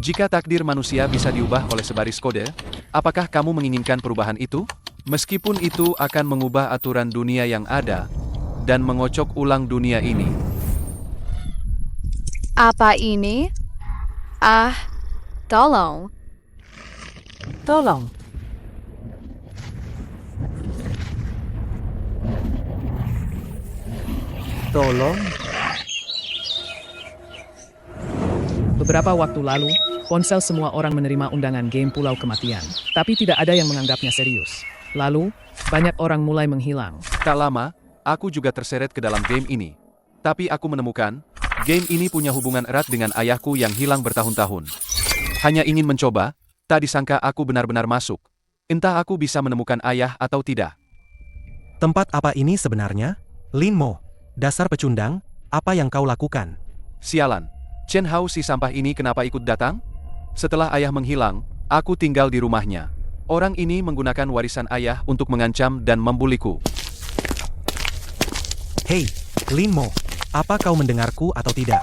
Jika takdir manusia bisa diubah oleh sebaris kode, apakah kamu menginginkan perubahan itu? Meskipun itu akan mengubah aturan dunia yang ada, dan mengocok ulang dunia ini. Apa ini? Ah, tolong. Tolong. Tolong. Beberapa waktu lalu, ponsel semua orang menerima undangan game Pulau Kematian, tapi tidak ada yang menganggapnya serius. Lalu, banyak orang mulai menghilang. Tak lama, aku juga terseret ke dalam game ini. Tapi aku menemukan, game ini punya hubungan erat dengan ayahku yang hilang bertahun-tahun. Hanya ingin mencoba, tak disangka aku benar-benar masuk. Entah aku bisa menemukan ayah atau tidak. Tempat apa ini sebenarnya? Lin Mo, dasar pecundang, apa yang kau lakukan? Sialan, Chen Hao si sampah ini kenapa ikut datang? Setelah ayah menghilang, aku tinggal di rumahnya. Orang ini menggunakan warisan ayah untuk mengancam dan membuliku. Hei, Lin Mo, apa kau mendengarku atau tidak?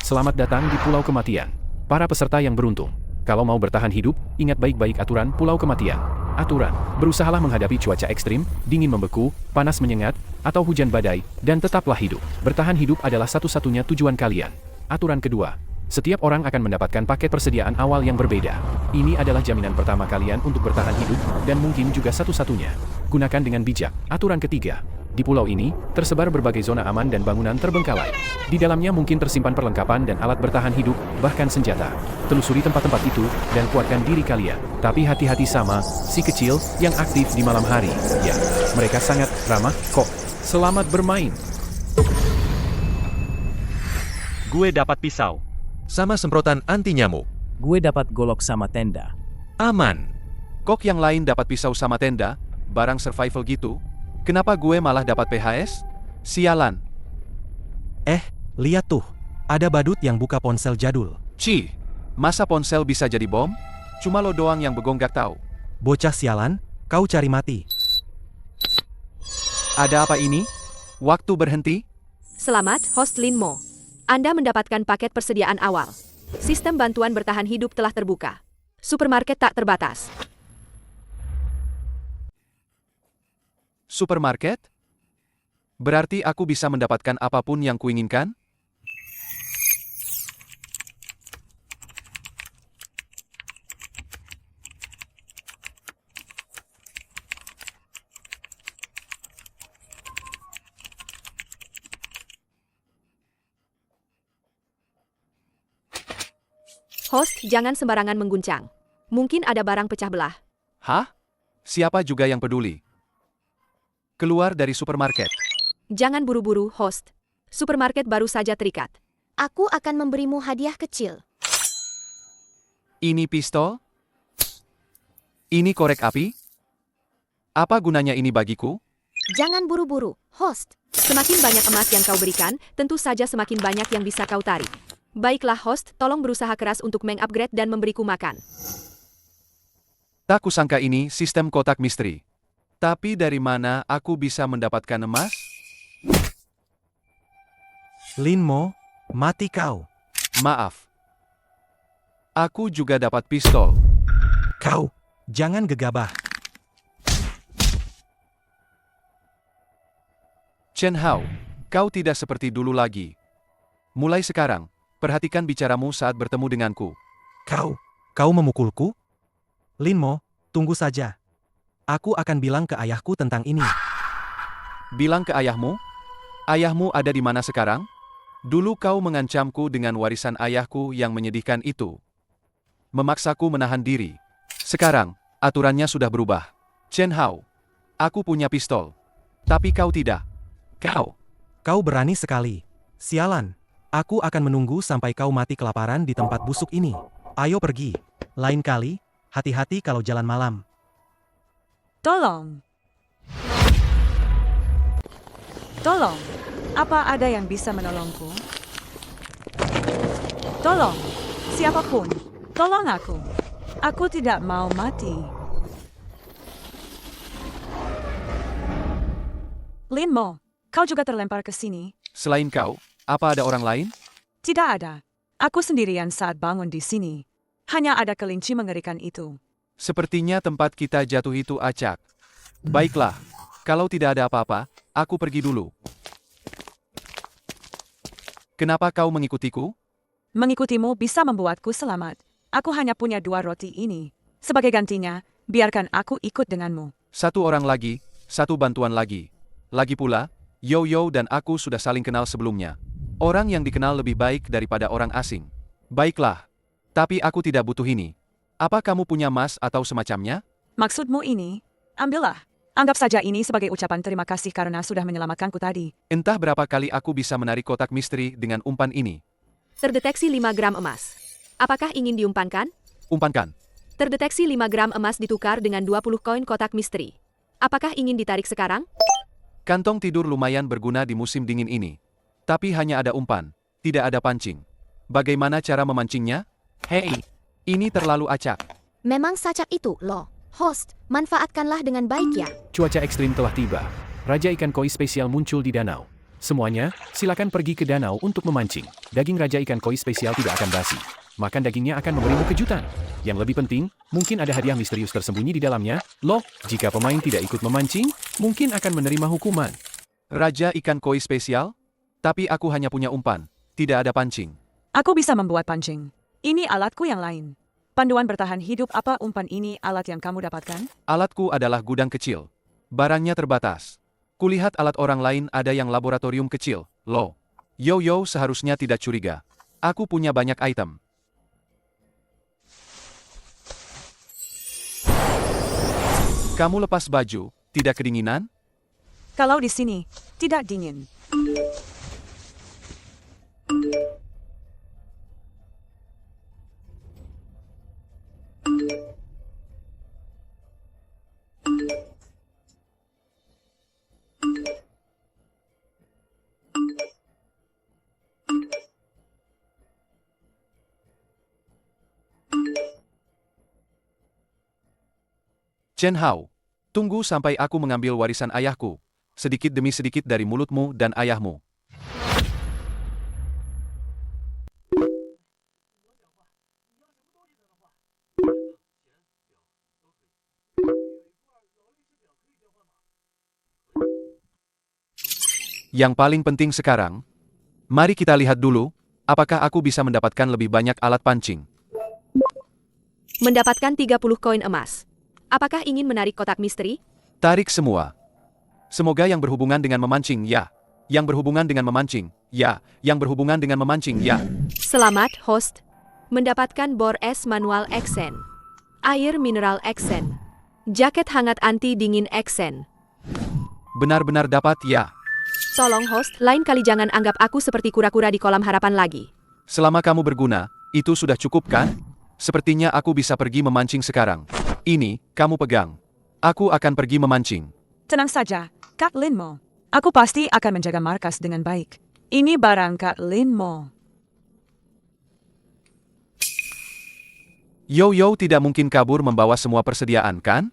Selamat datang di Pulau Kematian. Para peserta yang beruntung. Kalau mau bertahan hidup, ingat baik-baik aturan Pulau Kematian. Aturan, berusahalah menghadapi cuaca ekstrim, dingin membeku, panas menyengat, atau hujan badai, dan tetaplah hidup. Bertahan hidup adalah satu-satunya tujuan kalian. Aturan kedua, setiap orang akan mendapatkan paket persediaan awal yang berbeda. Ini adalah jaminan pertama kalian untuk bertahan hidup, dan mungkin juga satu-satunya. Gunakan dengan bijak. Aturan ketiga, di pulau ini, tersebar berbagai zona aman dan bangunan terbengkalai. Di dalamnya mungkin tersimpan perlengkapan dan alat bertahan hidup, bahkan senjata. Telusuri tempat-tempat itu, dan kuatkan diri kalian. Tapi hati-hati sama si kecil yang aktif di malam hari. Ya, mereka sangat ramah kok. Selamat bermain. Gue dapat pisau. Sama semprotan anti nyamuk. Gue dapat golok sama tenda. Aman. Kok yang lain dapat pisau sama tenda, barang survival gitu? Kenapa gue malah dapat PHS? Sialan. Lihat tuh, ada badut yang buka ponsel jadul. Cih, masa ponsel bisa jadi bom? Cuma lo doang yang begonggak tahu. Bocah sialan, kau cari mati. Ada apa ini? Waktu berhenti? Selamat, host Lin Mo. Anda mendapatkan paket persediaan awal. Sistem bantuan bertahan hidup telah terbuka. Supermarket tak terbatas. Supermarket? Berarti aku bisa mendapatkan apapun yang kuinginkan? Host, jangan sembarangan mengguncang. Mungkin ada barang pecah belah. Hah? Siapa juga yang peduli? Keluar dari supermarket. Jangan buru-buru, host. Supermarket baru saja terikat. Aku akan memberimu hadiah kecil. Ini pistol? Ini korek api? Apa gunanya ini bagiku? Jangan buru-buru, host. Semakin banyak emas yang kau berikan, tentu saja semakin banyak yang bisa kau tarik. Baiklah host, tolong berusaha keras untuk mengupgrade dan memberiku makan. Tak kusangka ini sistem kotak misteri. Tapi dari mana aku bisa mendapatkan emas? Lin Mo, mati kau. Maaf. Aku juga dapat pistol. Kau, jangan gegabah. Chen Hao, kau tidak seperti dulu lagi. Mulai sekarang, perhatikan bicaramu saat bertemu denganku. Kau memukulku? Lin Mo, tunggu saja. Aku akan bilang ke ayahku tentang ini. Bilang ke ayahmu? Ayahmu ada di mana sekarang? Dulu kau mengancamku dengan warisan ayahku yang menyedihkan itu. Memaksaku menahan diri. Sekarang, aturannya sudah berubah. Chen Hao, aku punya pistol. Tapi kau tidak. Kau berani sekali. Sialan. Aku akan menunggu sampai kau mati kelaparan di tempat busuk ini. Ayo pergi. Lain kali, hati-hati kalau jalan malam. Tolong. Tolong. Apa ada yang bisa menolongku? Tolong. Siapapun. Tolong aku. Aku tidak mau mati. Lin Mo, kau juga terlempar ke sini. Selain kau, apa ada orang lain? Tidak ada. Aku sendirian saat bangun di sini. Hanya ada kelinci mengerikan itu. Sepertinya tempat kita jatuh itu acak. Baiklah, kalau tidak ada apa-apa, aku pergi dulu. Kenapa kau mengikutiku? Mengikutimu bisa membuatku selamat. Aku hanya punya 2 roti ini. Sebagai gantinya, biarkan aku ikut denganmu. 1 orang lagi, 1 bantuan lagi. Lagi pula, Yo-Yo dan aku sudah saling kenal sebelumnya. Orang yang dikenal lebih baik daripada orang asing. Baiklah, tapi aku tidak butuh ini. Apa kamu punya emas atau semacamnya? Maksudmu ini? Ambillah. Anggap saja ini sebagai ucapan terima kasih karena sudah menyelamatkanku tadi. Entah berapa kali aku bisa menarik kotak misteri dengan umpan ini. Terdeteksi 5 gram emas. Apakah ingin diumpankan? Umpankan. Terdeteksi 5 gram emas ditukar dengan 20 koin kotak misteri. Apakah ingin ditarik sekarang? Kantong tidur lumayan berguna di musim dingin ini. Tapi hanya ada umpan, tidak ada pancing. Bagaimana cara memancingnya? Hei, ini terlalu acak. Memang sacak itu, loh. Host, manfaatkanlah dengan baik ya. Cuaca ekstrim telah tiba. Raja ikan koi spesial muncul di danau. Semuanya, silakan pergi ke danau untuk memancing. Daging raja ikan koi spesial tidak akan basi. Makan dagingnya akan memberimu kejutan. Yang lebih penting, mungkin ada hadiah misterius tersembunyi di dalamnya. Loh, jika pemain tidak ikut memancing, mungkin akan menerima hukuman. Raja ikan koi spesial? Tapi aku hanya punya umpan, tidak ada pancing. Aku bisa membuat pancing. Ini alatku yang lain. Panduan bertahan hidup apa umpan ini alat yang kamu dapatkan? Alatku adalah gudang kecil. Barangnya terbatas. Kulihat alat orang lain ada yang laboratorium kecil. Loh, Yo-Yo seharusnya tidak curiga. Aku punya banyak item. Kamu lepas baju, tidak kedinginan? Kalau di sini, tidak dingin. Chen Hao, tunggu sampai aku mengambil warisan ayahku, sedikit demi sedikit dari mulutmu dan ayahmu. Yang paling penting sekarang, mari kita lihat dulu, apakah aku bisa mendapatkan lebih banyak alat pancing. Mendapatkan 30 koin emas. Apakah ingin menarik kotak misteri? Tarik semua. Semoga yang berhubungan dengan memancing, ya. Yang berhubungan dengan memancing, ya. Yang berhubungan dengan memancing, ya. Selamat, host. Mendapatkan bor es manual Exen. Air mineral Exen. Jaket hangat anti dingin Exen. Benar-benar dapat, ya. Tolong host, lain kali jangan anggap aku seperti kura-kura di kolam harapan lagi. Selama kamu berguna, itu sudah cukup kan? Sepertinya aku bisa pergi memancing sekarang. Ini, kamu pegang. Aku akan pergi memancing. Tenang saja, Kak Linmo. Aku pasti akan menjaga markas dengan baik. Ini barang Kak Linmo. Yo-Yo tidak mungkin kabur membawa semua persediaan, kan?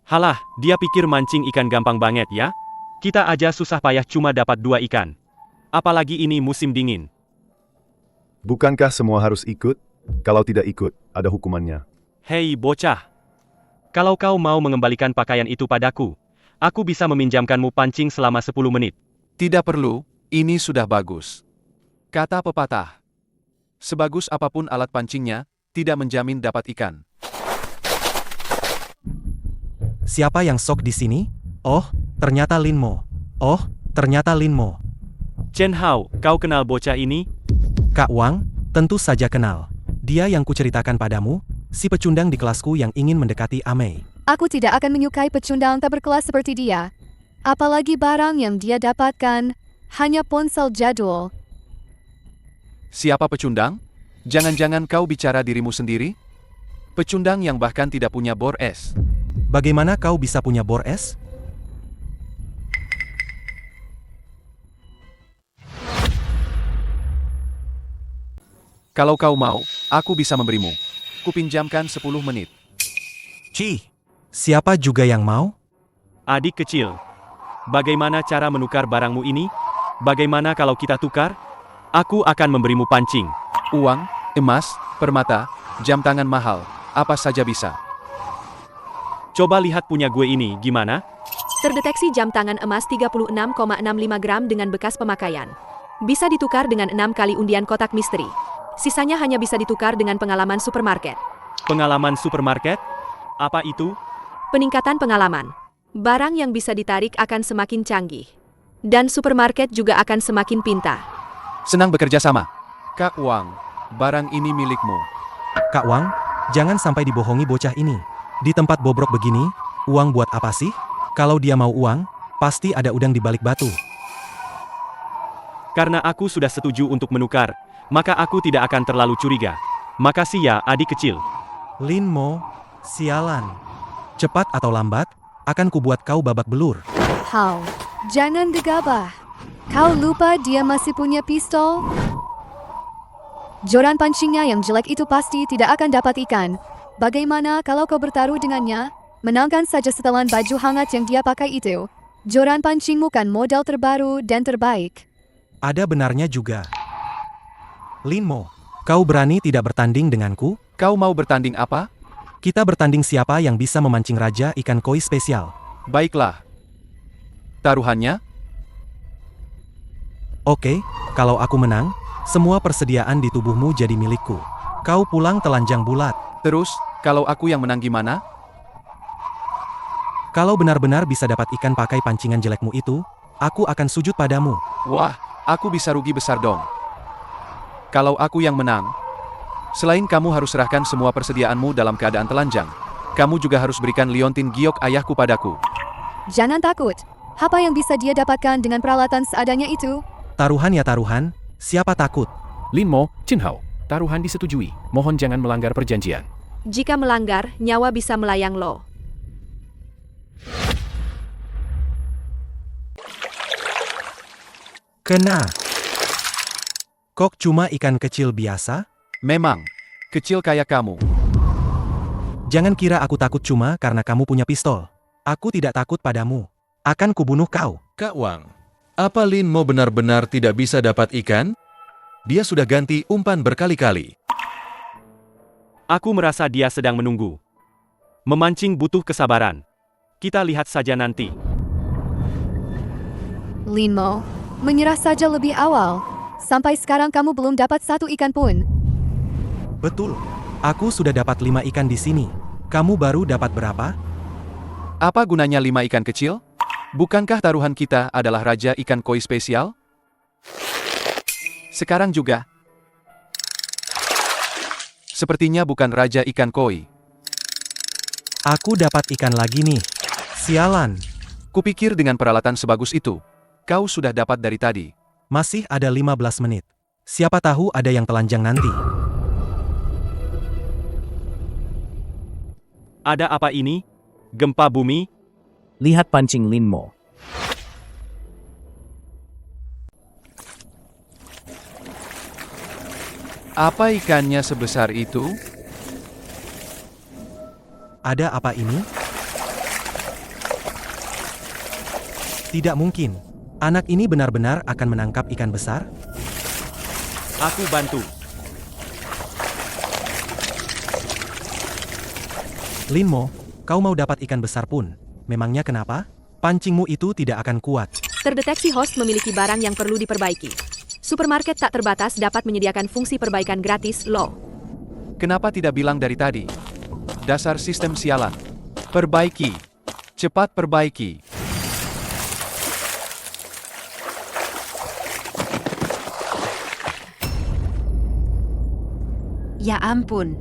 Halah, dia pikir mancing ikan gampang banget ya? Kita aja susah payah cuma dapat 2 ikan. Apalagi ini musim dingin. Bukankah semua harus ikut? Kalau tidak ikut, ada hukumannya. Hei bocah. Kalau kau mau mengembalikan pakaian itu padaku, aku bisa meminjamkanmu pancing selama 10 menit. Tidak perlu, ini sudah bagus. Kata pepatah. Sebagus apapun alat pancingnya, tidak menjamin dapat ikan. Siapa yang sok di sini? Oh, ternyata Linmo. Oh, ternyata Linmo. Chen Hao, kau kenal bocah ini? Kak Wang, tentu saja kenal. Dia yang kuceritakan padamu, si pecundang di kelasku yang ingin mendekati Amei. Aku tidak akan menyukai pecundang tak berkelas seperti dia. Apalagi barang yang dia dapatkan hanya ponsel jadul. Siapa pecundang? Jangan-jangan kau bicara dirimu sendiri? Pecundang yang bahkan tidak punya bor es. Bagaimana kau bisa punya bor es? Kalau kau mau, aku bisa memberimu. Kupinjamkan 10 menit. Siapa juga yang mau? Adik kecil. Bagaimana cara menukar barangmu ini? Bagaimana kalau kita tukar? Aku akan memberimu pancing. Uang, emas, permata, jam tangan mahal, apa saja bisa. Coba lihat punya gue ini, gimana? Terdeteksi jam tangan emas 36,65 gram dengan bekas pemakaian. Bisa ditukar dengan 6 kali undian kotak misteri. Sisanya hanya bisa ditukar dengan pengalaman supermarket. Pengalaman supermarket? Apa itu? Peningkatan pengalaman. Barang yang bisa ditarik akan semakin canggih. Dan supermarket juga akan semakin pintar. Senang bekerja sama. Kak Wang, barang ini milikmu. Kak Wang, jangan sampai dibohongi bocah ini. Di tempat bobrok begini, uang buat apa sih? Kalau dia mau uang, pasti ada udang di balik batu. Karena aku sudah setuju untuk menukar, maka aku tidak akan terlalu curiga. Makasih ya, adik kecil. Lin Mo, sialan. Cepat atau lambat, akan kubuat kau babak belur. Hao, jangan gegabah. Kau lupa dia masih punya pistol? Joran pancingnya yang jelek itu pasti tidak akan dapat ikan. Bagaimana kalau kau bertaruh dengannya? Menangkan saja setelan baju hangat yang dia pakai itu. Joran pancingmu kan model terbaru dan terbaik. Ada benarnya juga. Lin Mo, kau berani tidak bertanding denganku? Kau mau bertanding apa? Kita bertanding siapa yang bisa memancing raja ikan koi spesial. Baiklah. Taruhannya? Oke, kalau aku menang, semua persediaan di tubuhmu jadi milikku. Kau pulang telanjang bulat. Terus, kalau aku yang menang gimana? Kalau benar-benar bisa dapat ikan pakai pancingan jelekmu itu, aku akan sujud padamu. Wah, aku bisa rugi besar dong. Kalau aku yang menang, selain kamu harus serahkan semua persediaanmu dalam keadaan telanjang, kamu juga harus berikan liontin giok ayahku padaku. Jangan takut. Apa yang bisa dia dapatkan dengan peralatan seadanya itu? Taruhan ya taruhan, siapa takut? Lin Mo, Chin Hao, taruhan disetujui. Mohon jangan melanggar perjanjian. Jika melanggar, nyawa bisa melayang lo. Kena. Kok cuma ikan kecil biasa? Memang, kecil kayak kamu. Jangan kira aku takut cuma karena kamu punya pistol. Aku tidak takut padamu. Akan kubunuh kau. Kak Wang, apa Lin Mo benar-benar tidak bisa dapat ikan? Dia sudah ganti umpan berkali-kali. Aku merasa dia sedang menunggu. Memancing butuh kesabaran. Kita lihat saja nanti. Lin Mo, menyerah saja lebih awal. Sampai sekarang kamu belum dapat satu ikan pun. Betul. Aku sudah dapat 5 ikan di sini. Kamu baru dapat berapa? Apa gunanya 5 ikan kecil? Bukankah taruhan kita adalah raja ikan koi spesial? Sekarang juga. Sepertinya bukan raja ikan koi. Aku dapat ikan lagi nih. Sialan. Kupikir dengan peralatan sebagus itu, kau sudah dapat dari tadi. Masih ada 15 menit. Siapa tahu ada yang telanjang nanti. Ada apa ini? Gempa bumi? Lihat pancing Lin Mo. Apa ikannya sebesar itu? Ada apa ini? Tidak mungkin. Anak ini benar-benar akan menangkap ikan besar? Aku bantu. Lin Mo, kau mau dapat ikan besar pun. Memangnya kenapa? Pancingmu itu tidak akan kuat. Terdeteksi host memiliki barang yang perlu diperbaiki. Supermarket tak terbatas dapat menyediakan fungsi perbaikan gratis, lo. Kenapa tidak bilang dari tadi? Dasar sistem sialan. Perbaiki. Cepat perbaiki. Ya ampun.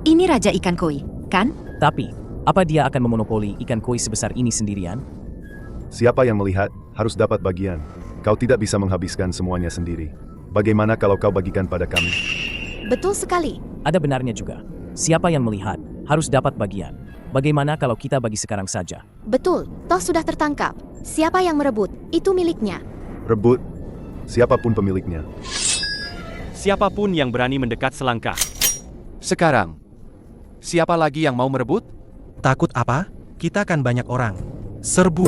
Ini raja ikan koi, kan? Tapi, apa dia akan memonopoli ikan koi sebesar ini sendirian? Siapa yang melihat, harus dapat bagian. Kau tidak bisa menghabiskan semuanya sendiri. Bagaimana kalau kau bagikan pada kami? Betul sekali. Ada benarnya juga. Siapa yang melihat, harus dapat bagian. Bagaimana kalau kita bagi sekarang saja? Betul, toh sudah tertangkap. Siapa yang merebut, itu miliknya. Rebut. Siapapun pemiliknya. Siapapun yang berani mendekat selangkah. Sekarang, siapa lagi yang mau merebut? Takut apa? Kita kan banyak orang. Serbu.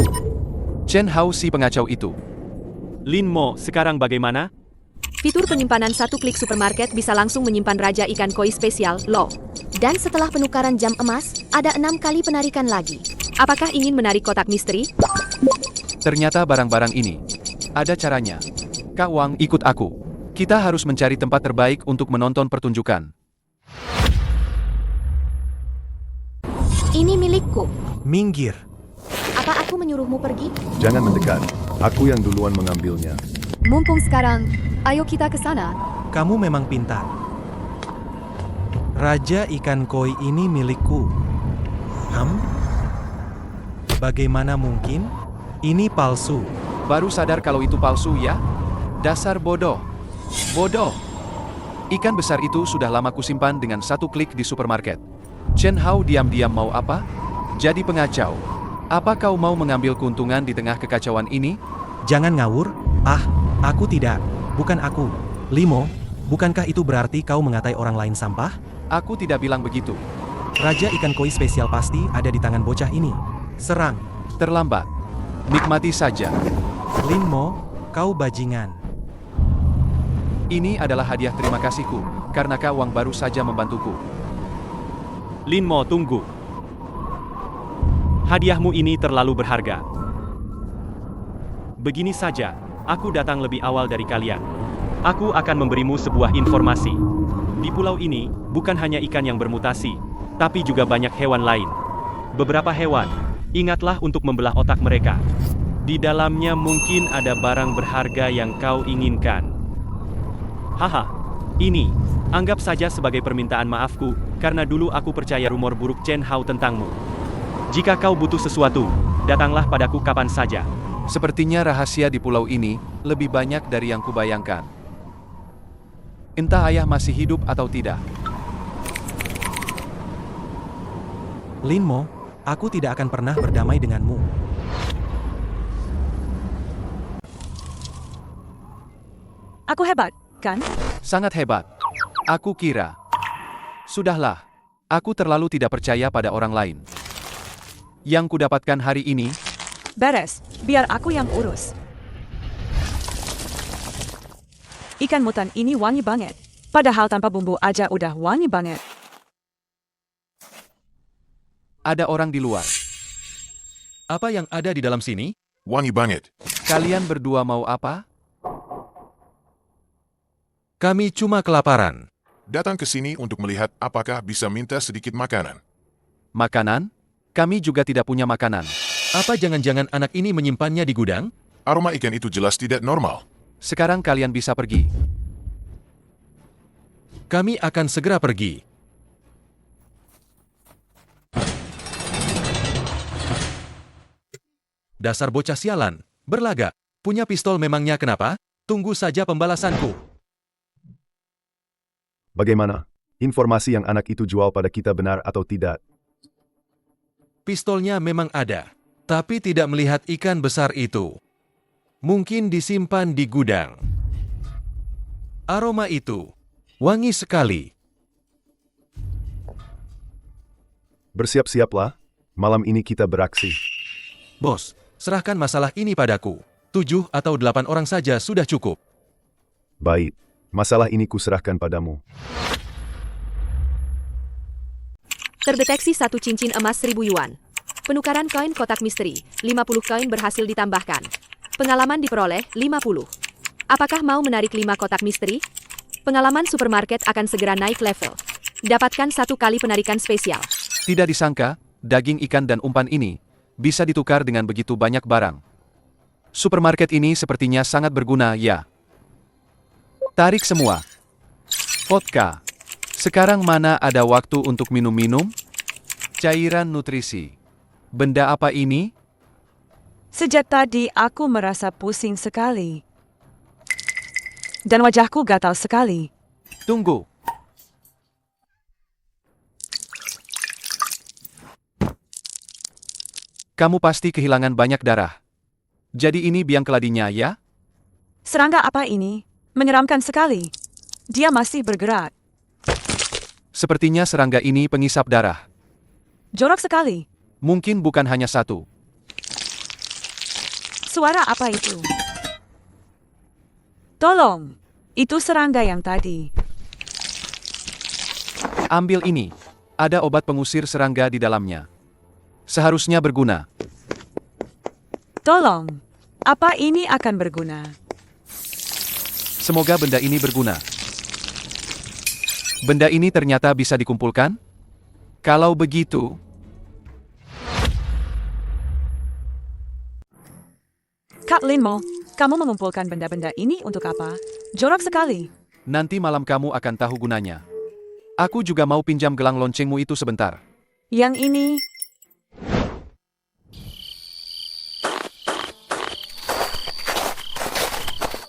Chen Hao si pengacau itu. Lin Mo, sekarang bagaimana? Fitur penyimpanan satu klik supermarket bisa langsung menyimpan raja ikan koi spesial, lo. Dan setelah penukaran jam emas, ada 6 kali penarikan lagi. Apakah ingin menarik kotak misteri? Ternyata barang-barang ini ada caranya. Kak Wang, ikut aku. Kita harus mencari tempat terbaik untuk menonton pertunjukan. Ini milikku. Minggir. Apa aku menyuruhmu pergi? Jangan mendekat. Aku yang duluan mengambilnya. Mumpung sekarang, ayo kita ke sana. Kamu memang pintar. Raja ikan koi ini milikku. Bagaimana mungkin? Ini palsu. Baru sadar kalau itu palsu ya? Dasar bodoh. Bodoh. Ikan besar itu sudah lama kusimpan dengan satu klik di supermarket. Chen Hao diam-diam mau apa? Jadi pengacau. Apa kau mau mengambil keuntungan di tengah kekacauan ini? Jangan ngawur. Aku tidak. Bukan aku. Limo, bukankah itu berarti kau mengatai orang lain sampah? Aku tidak bilang begitu. Raja ikan koi spesial pasti ada di tangan bocah ini. Serang. Terlambat. Nikmati saja. Linmo, kau bajingan. Ini adalah hadiah terima kasihku, karena Kak Wang baru saja membantuku. Lin Mo, tunggu. Hadiahmu ini terlalu berharga. Begini saja, aku datang lebih awal dari kalian. Aku akan memberimu sebuah informasi. Di pulau ini, bukan hanya ikan yang bermutasi, tapi juga banyak hewan lain. Beberapa hewan, ingatlah untuk membelah otak mereka. Di dalamnya mungkin ada barang berharga yang kau inginkan. Haha, ini, anggap saja sebagai permintaan maafku, karena dulu aku percaya rumor buruk Chen Hao tentangmu. Jika kau butuh sesuatu, datanglah padaku kapan saja. Sepertinya rahasia di pulau ini lebih banyak dari yang kubayangkan. Entah ayah masih hidup atau tidak. Linmo, aku tidak akan pernah berdamai denganmu. Aku hebat, kan? Sangat hebat. Aku kira. Sudahlah. Aku terlalu tidak percaya pada orang lain. Yang kudapatkan hari ini, Beres, biar aku yang urus. Ikan mutan ini wangi banget. Padahal tanpa bumbu aja udah wangi banget. ada orang di luar. Apa yang ada di dalam sini? Wangi banget. Kalian berdua mau apa? Kami cuma kelaparan. Datang ke sini untuk melihat apakah bisa minta sedikit makanan. Makanan? Kami juga tidak punya makanan. Apa jangan-jangan anak ini menyimpannya di gudang? Aroma ikan itu jelas tidak normal. Sekarang kalian bisa pergi. Kami akan segera pergi. Dasar bocah sialan, berlagak. Punya pistol memangnya kenapa? Tunggu saja pembalasanku. Bagaimana? Informasi yang anak itu jual pada kita benar atau tidak? Pistolnya memang ada, tapi tidak melihat ikan besar itu. Mungkin disimpan di gudang. Aroma itu wangi sekali. Bersiap-siaplah, malam ini kita beraksi. Bos, serahkan masalah ini padaku. 7 atau 8 orang saja sudah cukup. Baik, masalah ini kuserahkan padamu. Terdeteksi satu cincin emas 1000 yuan. Penukaran koin kotak misteri, 50 koin berhasil ditambahkan. Pengalaman diperoleh 50. Apakah mau menarik 5 kotak misteri? Pengalaman supermarket akan segera naik level. Dapatkan 1 kali penarikan spesial. Tidak disangka, daging ikan dan umpan ini bisa ditukar dengan begitu banyak barang. Supermarket ini sepertinya sangat berguna, ya. Tarik semua. Vodka. Sekarang mana ada waktu untuk minum-minum? Cairan nutrisi. Benda apa ini? Sejak tadi aku merasa pusing sekali. Dan wajahku gatal sekali. Tunggu. Kamu pasti kehilangan banyak darah. Jadi ini biang keladinya, ya? Serangga apa ini? Menyeramkan sekali. Dia masih bergerak. Sepertinya serangga ini pengisap darah. Jorok sekali. Mungkin bukan hanya satu. Suara apa itu? Tolong, itu serangga yang tadi. Ambil ini. Ada obat pengusir serangga di dalamnya. Seharusnya berguna. Tolong, apa ini akan berguna? Semoga benda ini berguna. Benda ini ternyata bisa dikumpulkan? Kalau begitu... Kak Linmo, kamu mengumpulkan benda-benda ini untuk apa? Jorok sekali. Nanti malam kamu akan tahu gunanya. Aku juga mau pinjam gelang loncengmu itu sebentar. Yang ini...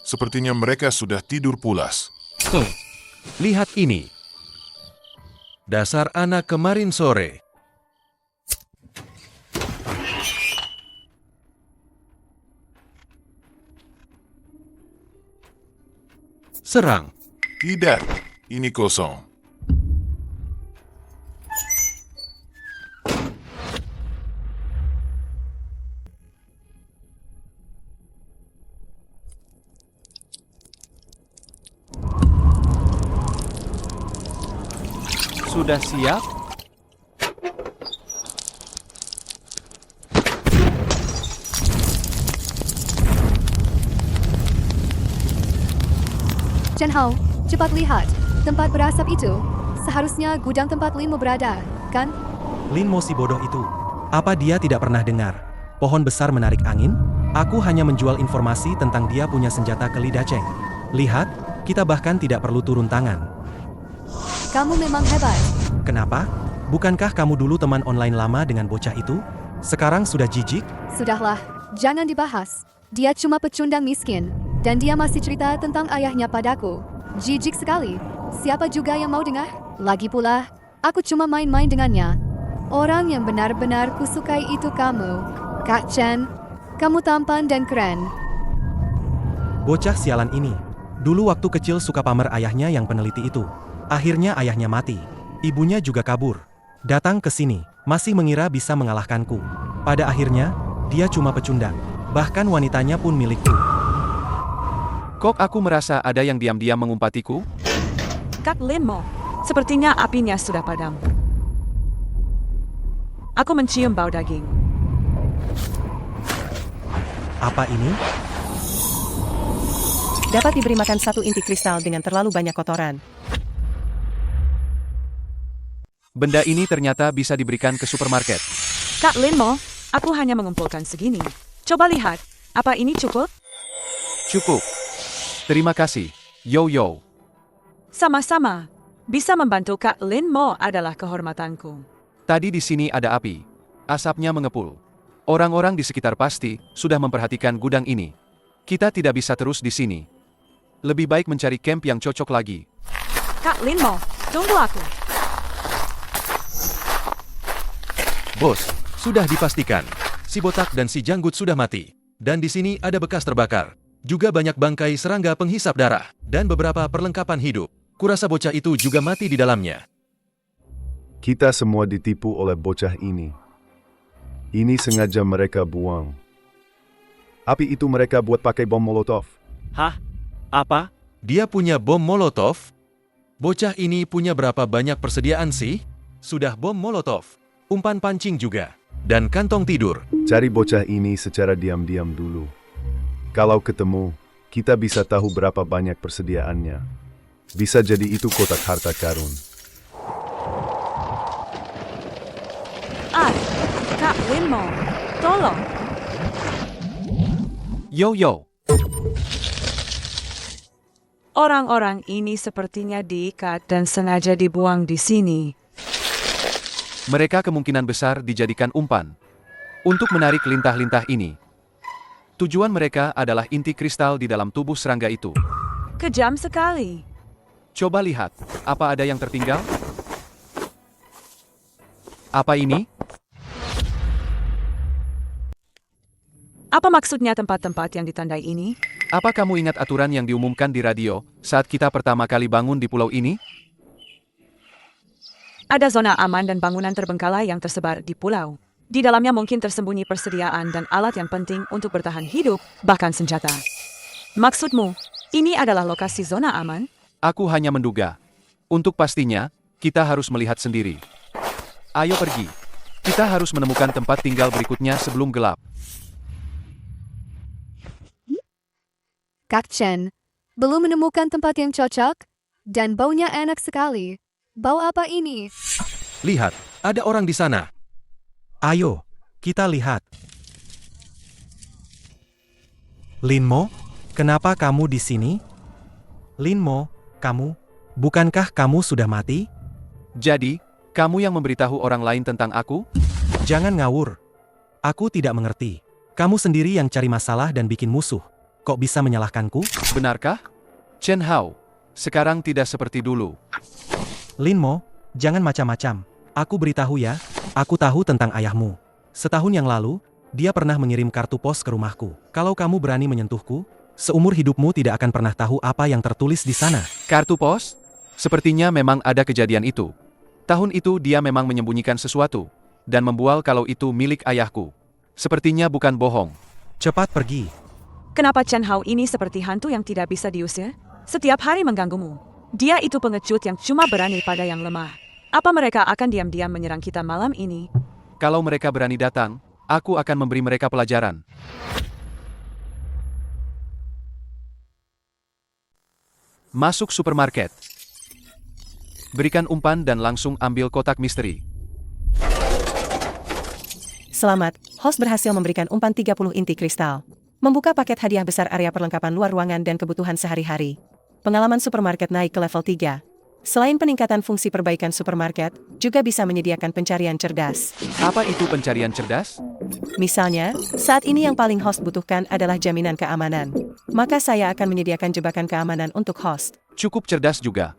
Sepertinya mereka sudah tidur pulas. Lihat ini. Dasar anak kemarin sore. Serang. Tidak, ini kosong. Sudah siap? Chen Hao, cepat lihat. Tempat berasap itu. Seharusnya gudang tempat Linmo berada, kan? Linmo si bodoh itu. Apa dia tidak pernah dengar? Pohon besar menarik angin? Aku hanya menjual informasi tentang dia punya senjata keli daceng. Lihat, kita bahkan tidak perlu turun tangan. Kamu memang hebat. Kenapa? Bukankah kamu dulu teman online lama dengan bocah itu? Sekarang sudah jijik? Sudahlah, jangan dibahas. Dia cuma pecundang miskin. Dan dia masih cerita tentang ayahnya padaku. Jijik sekali. Siapa juga yang mau dengar? Lagi pula, aku cuma main-main dengannya. Orang yang benar-benar kusukai itu kamu. Kak Chen, kamu tampan dan keren. Bocah sialan ini. Dulu waktu kecil suka pamer ayahnya yang peneliti itu. Akhirnya ayahnya mati. Ibunya juga kabur. Datang ke sini, masih mengira bisa mengalahkanku. Pada akhirnya, dia cuma pecundang. Bahkan wanitanya pun milikku. Kok aku merasa ada yang diam-diam mengumpatiku? Kak Linmo, sepertinya apinya sudah padam. Aku mencium bau daging. Apa ini? Dapat diberi makan 1 inti kristal dengan terlalu banyak kotoran. Benda ini ternyata bisa diberikan ke supermarket. Kak Linmo, aku hanya mengumpulkan segini. Coba lihat, apa ini cukup? Cukup. Terima kasih, Yo-Yo. Sama-sama. Bisa membantu Kak Linmo adalah kehormatanku. Tadi di sini ada api. Asapnya mengepul. Orang-orang di sekitar pasti sudah memperhatikan gudang ini. Kita tidak bisa terus di sini. Lebih baik mencari camp yang cocok lagi. Kak Linmo, tunggu aku. Bos, sudah dipastikan. Si botak dan si janggut sudah mati. Dan di sini ada bekas terbakar. Juga banyak bangkai serangga penghisap darah. Dan beberapa perlengkapan hidup. Kurasa bocah itu juga mati di dalamnya. Kita semua ditipu oleh bocah ini. Ini sengaja mereka buang. Api itu mereka buat pakai bom molotov. Hah? Apa? Dia punya bom molotov? Bocah ini punya berapa banyak persediaan sih? Sudah bom molotov, umpan pancing juga, dan kantong tidur. Cari bocah ini secara diam-diam dulu. Kalau ketemu, kita bisa tahu berapa banyak persediaannya. Bisa jadi itu kotak harta karun. Kak Linmo, tolong. Yo-Yo. Orang-orang ini sepertinya diikat dan sengaja dibuang di sini. Mereka kemungkinan besar dijadikan umpan untuk menarik lintah-lintah ini. Tujuan mereka adalah inti kristal di dalam tubuh serangga itu. Kejam sekali. Coba lihat, apa ada yang tertinggal? Apa ini? Apa maksudnya tempat-tempat yang ditandai ini? Apa kamu ingat aturan yang diumumkan di radio saat kita pertama kali bangun di pulau ini? Ada zona aman dan bangunan terbengkalai yang tersebar di pulau. Di dalamnya mungkin tersembunyi persediaan dan alat yang penting untuk bertahan hidup, bahkan senjata. Maksudmu, Ini adalah lokasi zona aman? Aku hanya menduga. Untuk pastinya, kita harus melihat sendiri. Ayo pergi. Kita harus menemukan tempat tinggal berikutnya sebelum gelap. Kak Chen, belum menemukan tempat yang cocok? Dan baunya enak sekali. Bau apa ini? Lihat, ada orang di sana. Ayo, kita lihat. Linmo, kenapa kamu di sini? Linmo, bukankah kamu sudah mati? Jadi, kamu yang memberitahu orang lain tentang aku? Jangan ngawur. Aku tidak mengerti. Kamu sendiri yang cari masalah dan bikin musuh. Kok bisa menyalahkanku? Benarkah? Chen Hao, sekarang tidak seperti dulu. Linmo, jangan macam-macam. Aku beritahu ya, aku tahu tentang ayahmu. Setahun yang lalu, dia pernah mengirim kartu pos ke rumahku. Kalau kamu berani menyentuhku, seumur hidupmu tidak akan pernah tahu apa yang tertulis di sana. Kartu pos? Sepertinya memang ada kejadian itu. Tahun itu dia memang menyembunyikan sesuatu, dan membual kalau itu milik ayahku. Sepertinya bukan bohong. Cepat pergi. Kenapa Chen Hao ini seperti hantu yang tidak bisa diusir? Setiap hari mengganggumu. Dia itu pengecut yang cuma berani pada yang lemah. Apa mereka akan diam-diam menyerang kita malam ini? Kalau mereka berani datang, aku akan memberi mereka pelajaran. Masuk supermarket. Berikan umpan dan langsung ambil kotak misteri. Selamat, host berhasil memberikan umpan 30 inti kristal. Membuka paket hadiah besar area perlengkapan luar ruangan dan kebutuhan sehari-hari. Pengalaman supermarket naik ke level 3. Selain peningkatan fungsi perbaikan supermarket, juga bisa menyediakan pencarian cerdas. Apa itu pencarian cerdas? Misalnya, saat ini yang paling host butuhkan adalah jaminan keamanan. Maka saya akan menyediakan jebakan keamanan untuk host. Cukup cerdas juga.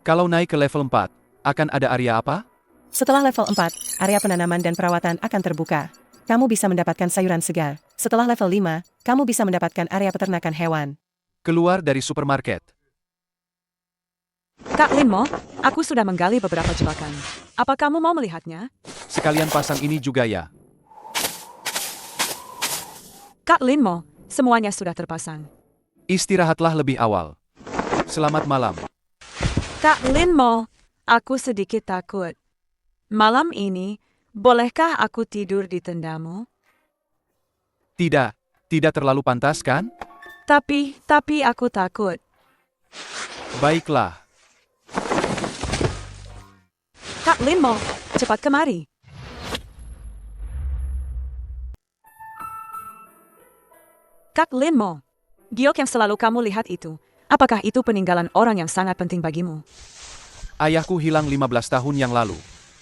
Kalau naik ke level 4, akan ada area apa? Setelah level 4, area penanaman dan perawatan akan terbuka. Kamu bisa mendapatkan sayuran segar. Setelah level 5, kamu bisa mendapatkan area peternakan hewan. Keluar dari supermarket. Kak Linmo, aku sudah menggali beberapa jebakan. Apa kamu mau melihatnya? Sekalian pasang ini juga ya. Kak Linmo, semuanya sudah terpasang. Istirahatlah lebih awal. Selamat malam. Kak Linmo, aku sedikit takut. Malam ini, bolehkah aku tidur di tendamu? Tidak terlalu pantas kan? Tapi aku takut. Baiklah. Kak Linmo, cepat kemari. Kak Linmo, giok yang selalu kamu lihat itu, apakah itu peninggalan orang yang sangat penting bagimu? Ayahku hilang 15 tahun yang lalu.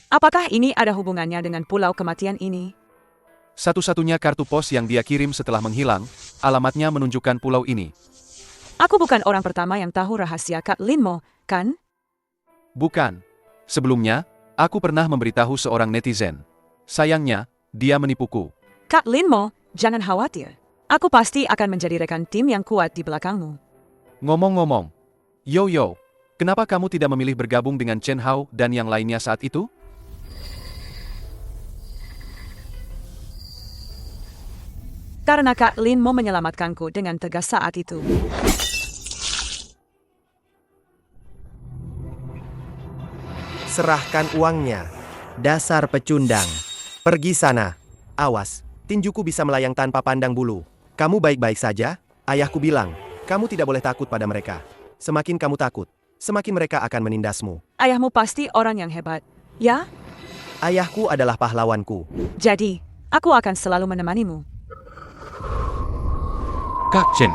Apakah ini ada hubungannya dengan pulau kematian ini? Satu-satunya kartu pos yang dia kirim setelah menghilang, alamatnya menunjukkan pulau ini. Aku bukan orang pertama yang tahu rahasia Kak Linmo, kan? Bukan. Sebelumnya, aku pernah memberitahu seorang netizen. Sayangnya, dia menipuku. Kak Linmo, jangan khawatir. Aku pasti akan menjadi rekan tim yang kuat di belakangmu. Ngomong-ngomong, Yo, kenapa kamu tidak memilih bergabung dengan Chen Hao dan yang lainnya saat itu? Karena Kak Linmo menyelamatkanku dengan tegas saat itu. Serahkan uangnya. Dasar pecundang. Pergi sana. Awas, tinjuku bisa melayang tanpa pandang bulu. Kamu baik-baik saja? Ayahku bilang, kamu tidak boleh takut pada mereka. Semakin kamu takut, semakin mereka akan menindasmu. Ayahmu pasti orang yang hebat, ya? Ayahku adalah pahlawanku. Jadi, aku akan selalu menemanimu. Kak Chen,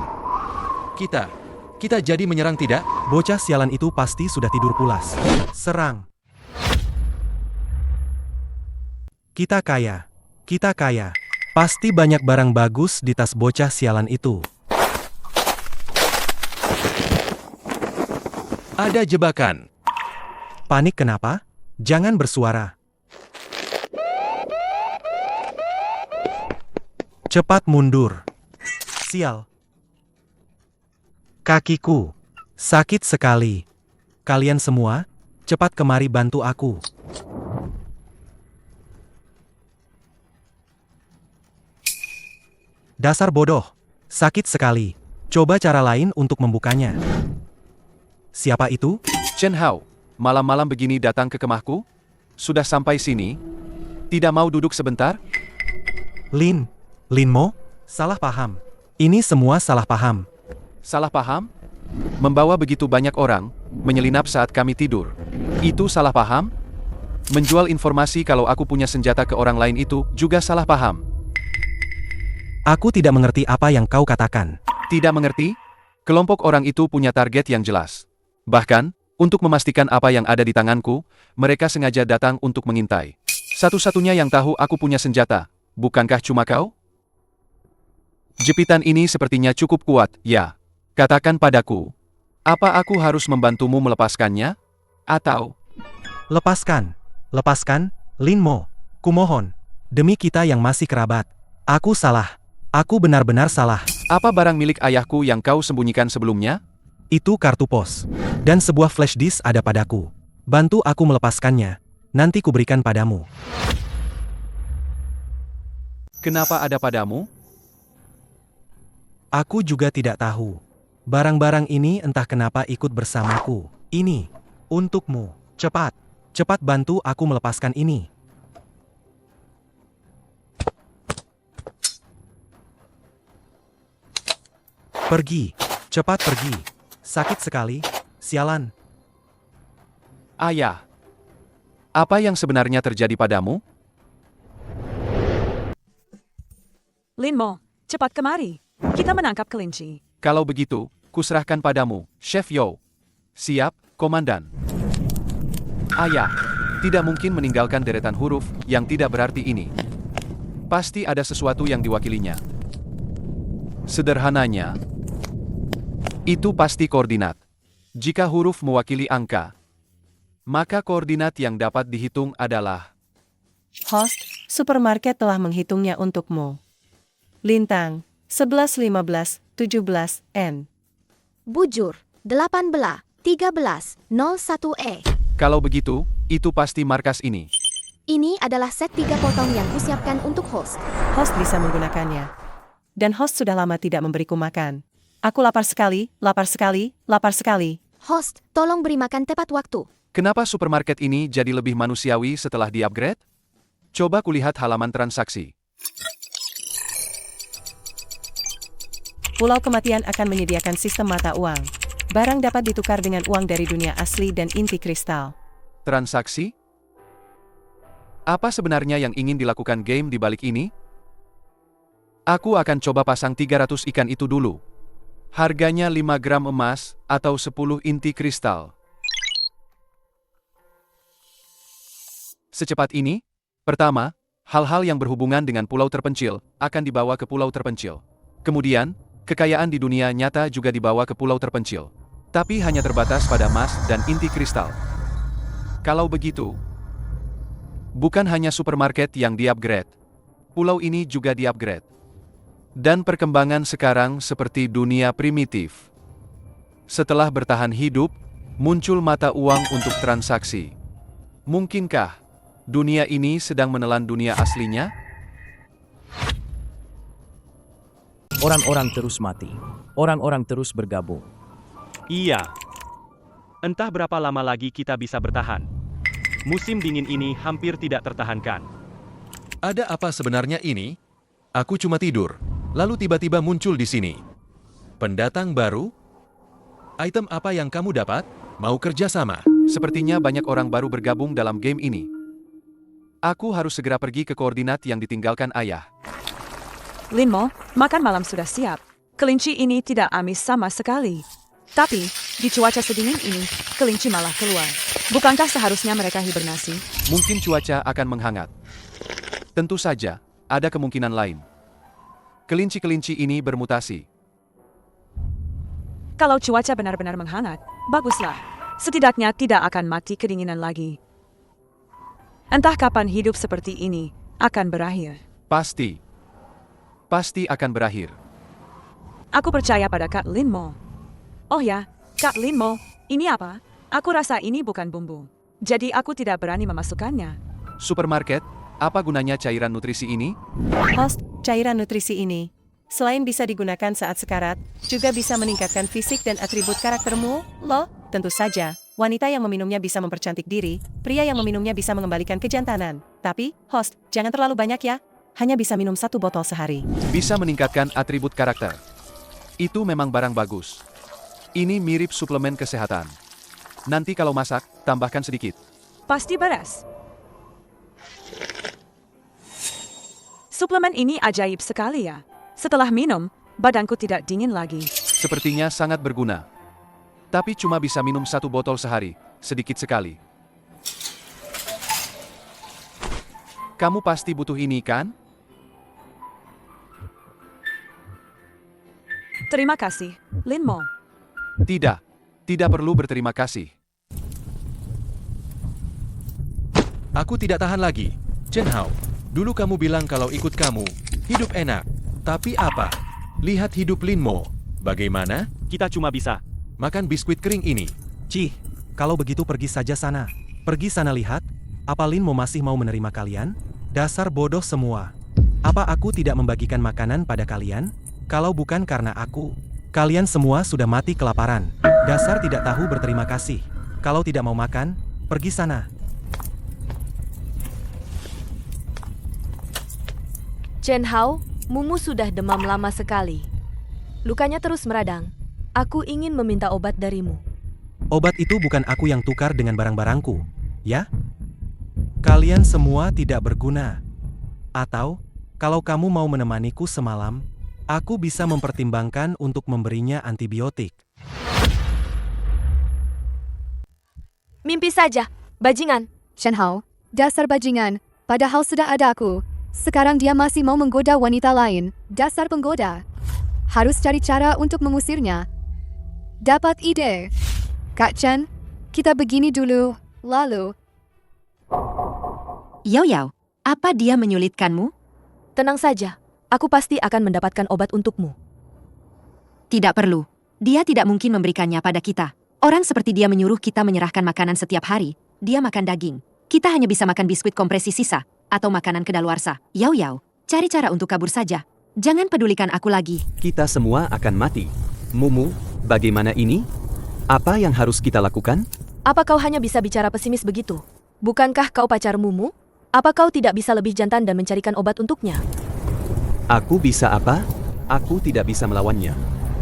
kita jadi menyerang tidak? Bocah sialan itu pasti sudah tidur pulas. Serang. Kita kaya. Pasti banyak barang bagus di tas bocah sialan itu. Ada jebakan. Panik kenapa? Jangan bersuara. Cepat mundur. Sial. Kakiku. Sakit sekali. Kalian semua, cepat kemari bantu aku. Dasar bodoh. Sakit sekali. Coba cara lain untuk membukanya. Siapa itu? Chen Hao, malam-malam begini datang ke kemahku? Sudah sampai sini? Tidak mau duduk sebentar? Lin Mo? Salah paham. Ini semua salah paham. Salah paham? Membawa begitu banyak orang, menyelinap saat kami tidur. Itu salah paham? Menjual informasi kalau aku punya senjata ke orang lain itu juga salah paham. Aku tidak mengerti apa yang kau katakan. Tidak mengerti? Kelompok orang itu punya target yang jelas. Bahkan, untuk memastikan apa yang ada di tanganku, mereka sengaja datang untuk mengintai. Satu-satunya yang tahu aku punya senjata, bukankah cuma kau? Jepitan ini sepertinya cukup kuat, ya. Katakan padaku, apa aku harus membantumu melepaskannya? Atau... Lepaskan, Lin Mo. Kumohon, demi kita yang masih kerabat. Aku salah. Aku benar-benar salah. Apa barang milik ayahku yang kau sembunyikan sebelumnya? Itu kartu pos. Dan sebuah flash disk ada padaku. Bantu aku melepaskannya. Nanti kuberikan padamu. Kenapa ada padamu? Aku juga tidak tahu. Barang-barang ini entah kenapa ikut bersamaku. Ini, untukmu. Cepat bantu aku melepaskan ini. Pergi, cepat pergi. Sakit sekali, sialan. Ayah, apa yang sebenarnya terjadi padamu? Lin Mo, cepat kemari. Kita menangkap kelinci. Kalau begitu, kuserahkan padamu, Chef Yo. Siap, Komandan. Ayah, tidak mungkin meninggalkan deretan huruf yang tidak berarti ini. Pasti ada sesuatu yang diwakilinya. Sederhananya, itu pasti koordinat. Jika huruf mewakili angka, maka koordinat yang dapat dihitung adalah... Host, supermarket telah menghitungnya untukmu. Lintang, 11, 15, 17, N. Bujur, 18, 13, 01E. Kalau begitu, itu pasti markas ini. Ini adalah set 3 potong yang kusiapkan untuk host. Host bisa menggunakannya. Dan host sudah lama tidak memberiku makan. Aku lapar sekali, lapar sekali, lapar sekali. Host, tolong beri makan tepat waktu. Kenapa supermarket ini jadi lebih manusiawi setelah di-upgrade? Coba kulihat halaman transaksi. Pulau Kematian akan menyediakan sistem mata uang. Barang dapat ditukar dengan uang dari dunia asli dan inti kristal. Transaksi? Apa sebenarnya yang ingin dilakukan game di balik ini? Aku akan coba pasang 300 ikan itu dulu. Harganya 5 gram emas atau 10 inti kristal. Secepat ini, pertama, hal-hal yang berhubungan dengan pulau terpencil akan dibawa ke pulau terpencil. Kemudian, kekayaan di dunia nyata juga dibawa ke pulau terpencil. Tapi hanya terbatas pada emas dan inti kristal. Kalau begitu, bukan hanya supermarket yang di-upgrade. Pulau ini juga di-upgrade. Dan perkembangan sekarang seperti dunia primitif. Setelah bertahan hidup, muncul mata uang untuk transaksi. Mungkinkah dunia ini sedang menelan dunia aslinya? Orang-orang terus mati. Orang-orang terus bergabung. Iya. Entah berapa lama lagi kita bisa bertahan. Musim dingin ini hampir tidak tertahankan. Ada apa sebenarnya ini? Aku cuma tidur, lalu tiba-tiba muncul di sini. Pendatang baru? Item apa yang kamu dapat? Mau kerja sama? Sepertinya banyak orang baru bergabung dalam game ini. Aku harus segera pergi ke koordinat yang ditinggalkan ayah. Lin Mo, makan malam sudah siap. Kelinci ini tidak amis sama sekali. Tapi, di cuaca sedingin ini, kelinci malah keluar. Bukankah seharusnya mereka hibernasi? Mungkin cuaca akan menghangat. Tentu saja, ada kemungkinan lain. Kelinci-kelinci ini bermutasi. Kalau cuaca benar-benar menghangat, baguslah. Setidaknya tidak akan mati kedinginan lagi. Entah kapan hidup seperti ini akan berakhir. Pasti akan berakhir. Aku percaya pada Kak Lin Mo. Oh ya, Kak Lin Mo, ini apa? Aku rasa ini bukan bumbu. Jadi aku tidak berani memasukkannya. Supermarket, apa gunanya cairan nutrisi ini? Host, cairan nutrisi ini Selain bisa digunakan saat sekarat, juga bisa meningkatkan fisik dan atribut karaktermu, loh. Tentu saja, wanita yang meminumnya bisa mempercantik diri, pria yang meminumnya bisa mengembalikan kejantanan. Tapi, host, jangan terlalu banyak ya. Hanya bisa minum 1 botol sehari. Bisa meningkatkan atribut karakter. Itu memang barang bagus. Ini mirip suplemen kesehatan. Nanti kalau masak, tambahkan sedikit. Pasti beres. Suplemen ini ajaib sekali ya. Setelah minum, badanku tidak dingin lagi. Sepertinya sangat berguna. Tapi cuma bisa minum 1 botol sehari, sedikit sekali. Kamu pasti butuh ini kan? Terima kasih, Linmo. Tidak, tidak perlu berterima kasih. Aku tidak tahan lagi. Chen Hao, dulu kamu bilang kalau ikut kamu, hidup enak. Tapi apa? Lihat hidup Linmo. Bagaimana? Kita cuma bisa makan biskuit kering ini. Cih, kalau begitu pergi saja sana. Pergi sana lihat, apa Linmo masih mau menerima kalian? Dasar bodoh semua. Apa aku tidak membagikan makanan pada kalian? Kalau bukan karena aku, kalian semua sudah mati kelaparan. Dasar tidak tahu berterima kasih. Kalau tidak mau makan, pergi sana. Chen Hao, Mumu sudah demam lama sekali. Lukanya terus meradang. Aku ingin meminta obat darimu. Obat itu bukan aku yang tukar dengan barang-barangku, ya? Kalian semua tidak berguna. Atau, kalau kamu mau menemaniku semalam, aku bisa mempertimbangkan untuk memberinya antibiotik. Mimpi saja, bajingan. Chen Hao, dasar bajingan, padahal sudah ada aku. Sekarang dia masih mau menggoda wanita lain, dasar penggoda. Harus cari cara untuk mengusirnya. Dapat ide. Kak Chen, kita begini dulu, lalu. Yao Yao, apa dia menyulitkanmu? Tenang saja, aku pasti akan mendapatkan obat untukmu. Tidak perlu, dia tidak mungkin memberikannya pada kita. Orang seperti dia menyuruh kita menyerahkan makanan setiap hari, dia makan daging. Kita hanya bisa makan biskuit kompresi sisa, atau makanan kedaluarsa. Yao Yao, cari cara untuk kabur saja. Jangan pedulikan aku lagi. Kita semua akan mati. Mumu, bagaimana ini? Apa yang harus kita lakukan? Apa kau hanya bisa bicara pesimis begitu? Bukankah kau pacar Mumu? Apa kau tidak bisa lebih jantan dan mencarikan obat untuknya? Aku bisa apa? Aku tidak bisa melawannya.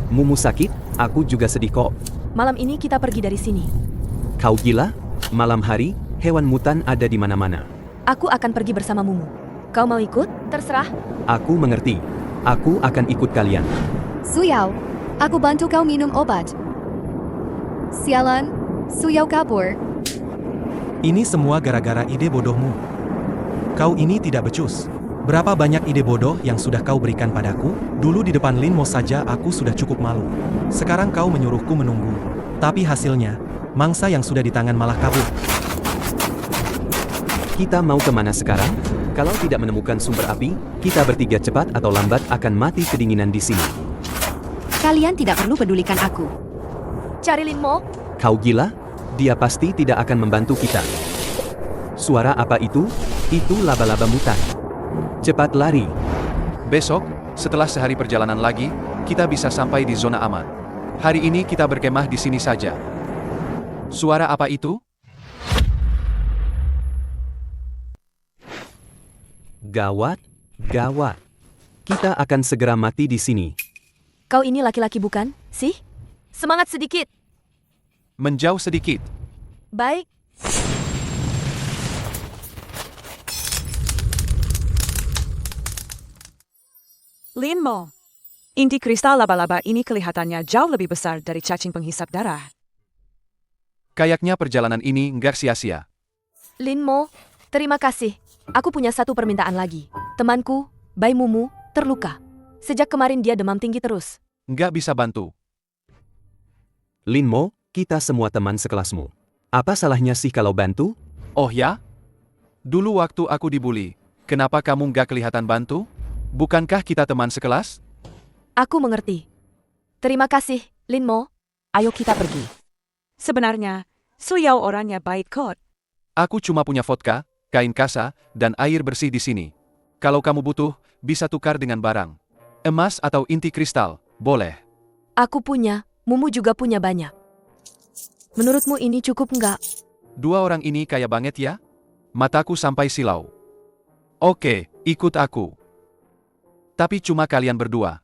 Mumu sakit, aku juga sedih kok. Malam ini kita pergi dari sini. Kau gila? Malam hari, hewan mutan ada di mana-mana. Aku akan pergi bersama Mumu. Kau mau ikut? Terserah. Aku mengerti. Aku akan ikut kalian. Suyao, aku bantu kau minum obat. Sialan, Suyao kabur. Ini semua gara-gara ide bodohmu. Kau ini tidak becus. Berapa banyak ide bodoh yang sudah kau berikan padaku? Dulu di depan Linmo saja aku sudah cukup malu. Sekarang kau menyuruhku menunggu. Tapi hasilnya, mangsa yang sudah di tangan malah kabur. Kita mau kemana sekarang? Kalau tidak menemukan sumber api, kita bertiga cepat atau lambat akan mati kedinginan di sini. Kalian tidak perlu pedulikan aku. Cari Linmo. Kau gila? Dia pasti tidak akan membantu kita. Suara apa itu? Itu laba-laba mutan. Cepat lari. Besok, setelah sehari perjalanan lagi, kita bisa sampai di zona aman. Hari ini kita berkemah di sini saja. Suara apa itu? Gawat, gawat. Kita akan segera mati di sini. Kau ini laki-laki bukan, sih? Semangat sedikit. Menjauh sedikit. Baik. Linmo, inti kristal laba-laba ini kelihatannya jauh lebih besar dari cacing penghisap darah. Kayaknya perjalanan ini nggak sia-sia. Linmo, terima kasih. Aku punya satu permintaan lagi. Temanku, Bai Mumu, terluka. Sejak kemarin dia demam tinggi terus. Nggak bisa bantu. Linmo, kita semua teman sekelasmu. Apa salahnya sih kalau bantu? Oh ya? Dulu waktu aku dibully, kenapa kamu nggak kelihatan bantu? Bukankah kita teman sekelas? Aku mengerti. Terima kasih, Linmo. Ayo kita pergi. Sebenarnya, Suyao orangnya baik kok. Aku cuma punya vodka, kain kasa, dan air bersih di sini. Kalau kamu butuh, bisa tukar dengan barang. Emas atau inti kristal, boleh. Aku punya, Mumu juga punya banyak. Menurutmu ini cukup nggak? Dua orang ini kaya banget ya? Mataku sampai silau. Oke, ikut aku. Tapi cuma kalian berdua.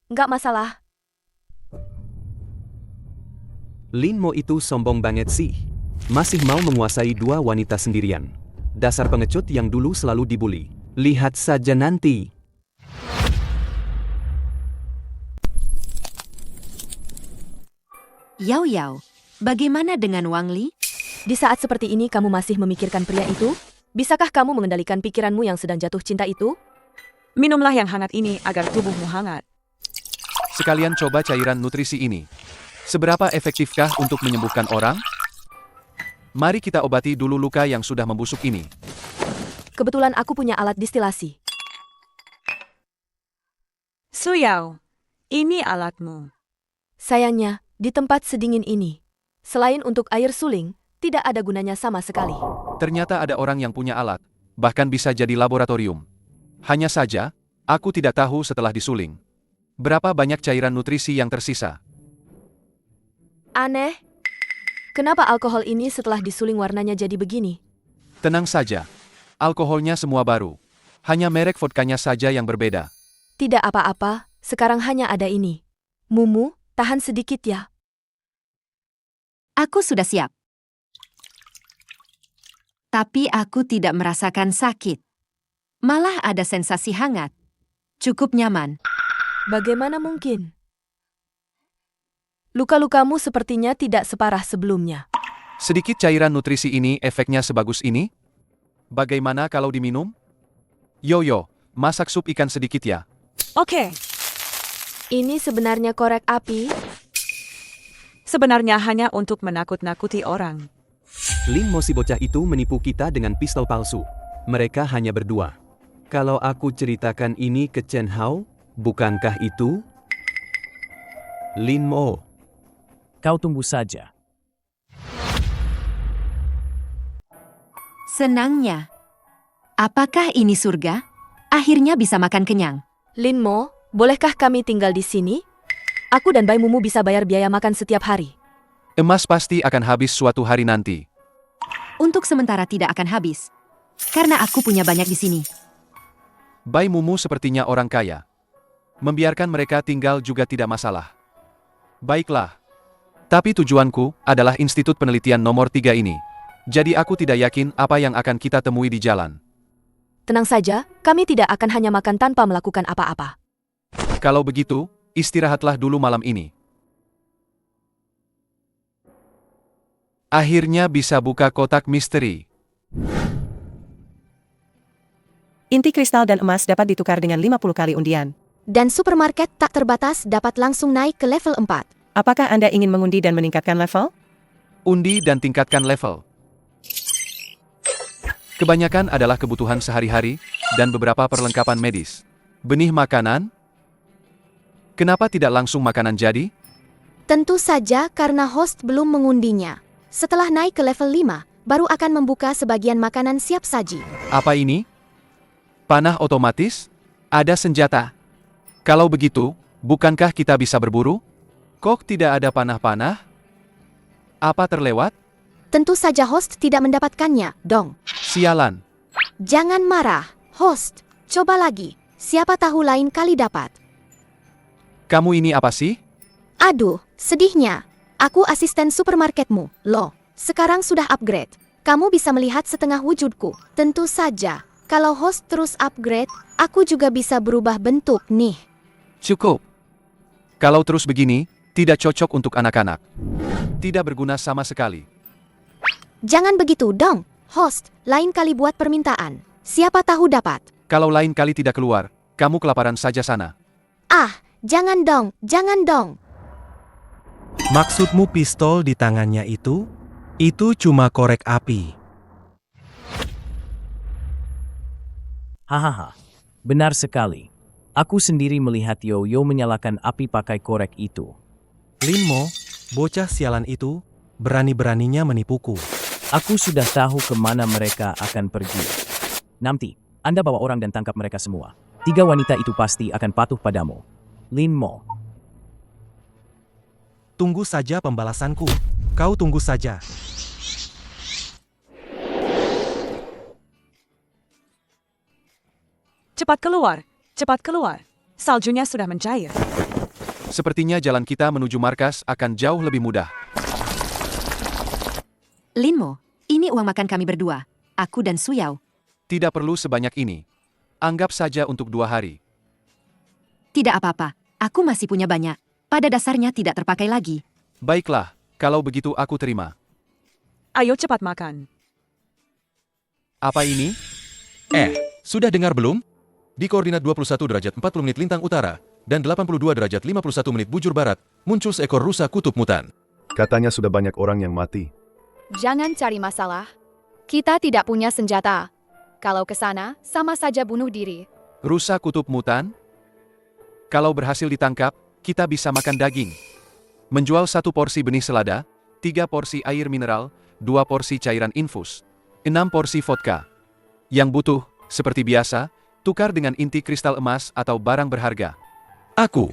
Nggak masalah. Lin Mo itu sombong banget sih. Masih mau menguasai dua wanita sendirian. Dasar pengecut yang dulu selalu dibully. Lihat saja nanti. Yao Yao, bagaimana dengan Wang Li? Di saat seperti ini kamu masih memikirkan pria itu? Bisakah kamu mengendalikan pikiranmu yang sedang jatuh cinta itu? Minumlah yang hangat ini agar tubuhmu hangat. Sekalian coba cairan nutrisi ini. Seberapa efektifkah untuk menyembuhkan orang? Mari kita obati dulu luka yang sudah membusuk ini. Kebetulan aku punya alat distilasi. Su Yao, ini alatmu. Sayangnya, di tempat sedingin ini, selain untuk air suling, tidak ada gunanya sama sekali. Ternyata ada orang yang punya alat, bahkan bisa jadi laboratorium. Hanya saja, aku tidak tahu setelah disuling. Berapa banyak cairan nutrisi yang tersisa? Aneh. Kenapa alkohol ini setelah disuling warnanya jadi begini? Tenang saja. Alkoholnya semua baru. Hanya merek vodkanya saja yang berbeda. Tidak apa-apa, sekarang hanya ada ini. Mumu, tahan sedikit ya. Aku sudah siap. Tapi aku tidak merasakan sakit. Malah ada sensasi hangat. Cukup nyaman. Bagaimana mungkin? Luka-lukamu sepertinya tidak separah sebelumnya. Sedikit cairan nutrisi ini efeknya sebagus ini? Bagaimana kalau diminum? Yo, masak sup ikan sedikit ya. Oke. Ini sebenarnya korek api? Sebenarnya hanya untuk menakut-nakuti orang. Lin Mo si bocah itu menipu kita dengan pistol palsu. Mereka hanya berdua. Kalau aku ceritakan ini ke Chen Hao, bukankah itu? Lin Mo. Kau tunggu saja. Senangnya. Apakah ini surga? Akhirnya bisa makan kenyang. Lin Mo, bolehkah kami tinggal di sini? Aku dan Bai Mumu bisa bayar biaya makan setiap hari. Emas pasti akan habis suatu hari nanti. Untuk sementara tidak akan habis. Karena aku punya banyak di sini. Bai Mumu sepertinya orang kaya. Membiarkan mereka tinggal juga tidak masalah. Baiklah. Tapi tujuanku adalah institut penelitian nomor 3 ini. Jadi aku tidak yakin apa yang akan kita temui di jalan. Tenang saja, kami tidak akan hanya makan tanpa melakukan apa-apa. Kalau begitu, istirahatlah dulu malam ini. Akhirnya bisa buka kotak misteri. Inti kristal dan emas dapat ditukar dengan 50 kali undian. Dan supermarket tak terbatas dapat langsung naik ke level 4. Apakah Anda ingin mengundi dan meningkatkan level? Undi dan tingkatkan level. Kebanyakan adalah kebutuhan sehari-hari, dan beberapa perlengkapan medis. Benih makanan? Kenapa tidak langsung makanan jadi? Tentu saja karena host belum mengundinya. Setelah naik ke level 5, baru akan membuka sebagian makanan siap saji. Apa ini? Panah otomatis? Ada senjata. Kalau begitu, bukankah kita bisa berburu? Kok tidak ada panah-panah? Apa terlewat? Tentu saja host tidak mendapatkannya, dong. Sialan. Jangan marah, host. Coba lagi. Siapa tahu lain kali dapat. Kamu ini apa sih? Aduh, sedihnya. Aku asisten supermarketmu, loh. Sekarang sudah upgrade. Kamu bisa melihat setengah wujudku. Tentu saja, kalau host terus upgrade, aku juga bisa berubah bentuk nih. Cukup. Kalau terus begini, tidak cocok untuk anak-anak. Tidak berguna sama sekali. Jangan begitu dong, host. Lain kali buat permintaan. Siapa tahu dapat. Kalau lain kali tidak keluar, kamu kelaparan saja sana. Ah, jangan dong, jangan dong. Maksudmu pistol di tangannya itu? Itu cuma korek api. Hahaha, benar sekali. Aku sendiri melihat Yo-Yo menyalakan api pakai korek itu. Lin Mo, bocah sialan itu, berani-beraninya menipuku. Aku sudah tahu kemana mereka akan pergi. Nanti, Anda bawa orang dan tangkap mereka semua. Tiga wanita itu pasti akan patuh padamu. Lin Mo. Tunggu saja pembalasanku. Kau tunggu saja. Cepat keluar, cepat keluar. Saljunya sudah mencair. Sepertinya jalan kita menuju markas akan jauh lebih mudah. Lin Mo, ini uang makan kami berdua. Aku dan Suyao. Tidak perlu sebanyak ini. Anggap saja untuk 2 hari. Tidak apa-apa, aku masih punya banyak. Pada dasarnya tidak terpakai lagi. Baiklah, kalau begitu aku terima. Ayo cepat makan. Apa ini? Sudah dengar belum? Di koordinat 21 derajat 40 menit lintang utara, dan 82 derajat 51 menit bujur barat, muncul seekor rusa kutub mutan. Katanya sudah banyak orang yang mati. Jangan cari masalah. Kita tidak punya senjata. Kalau ke sana, sama saja bunuh diri. Rusa kutub mutan? Kalau berhasil ditangkap, kita bisa makan daging. Menjual 1 porsi benih selada, 3 porsi air mineral, 2 porsi cairan infus, 6 porsi vodka. Yang butuh, seperti biasa, tukar dengan inti kristal emas atau barang berharga. Aku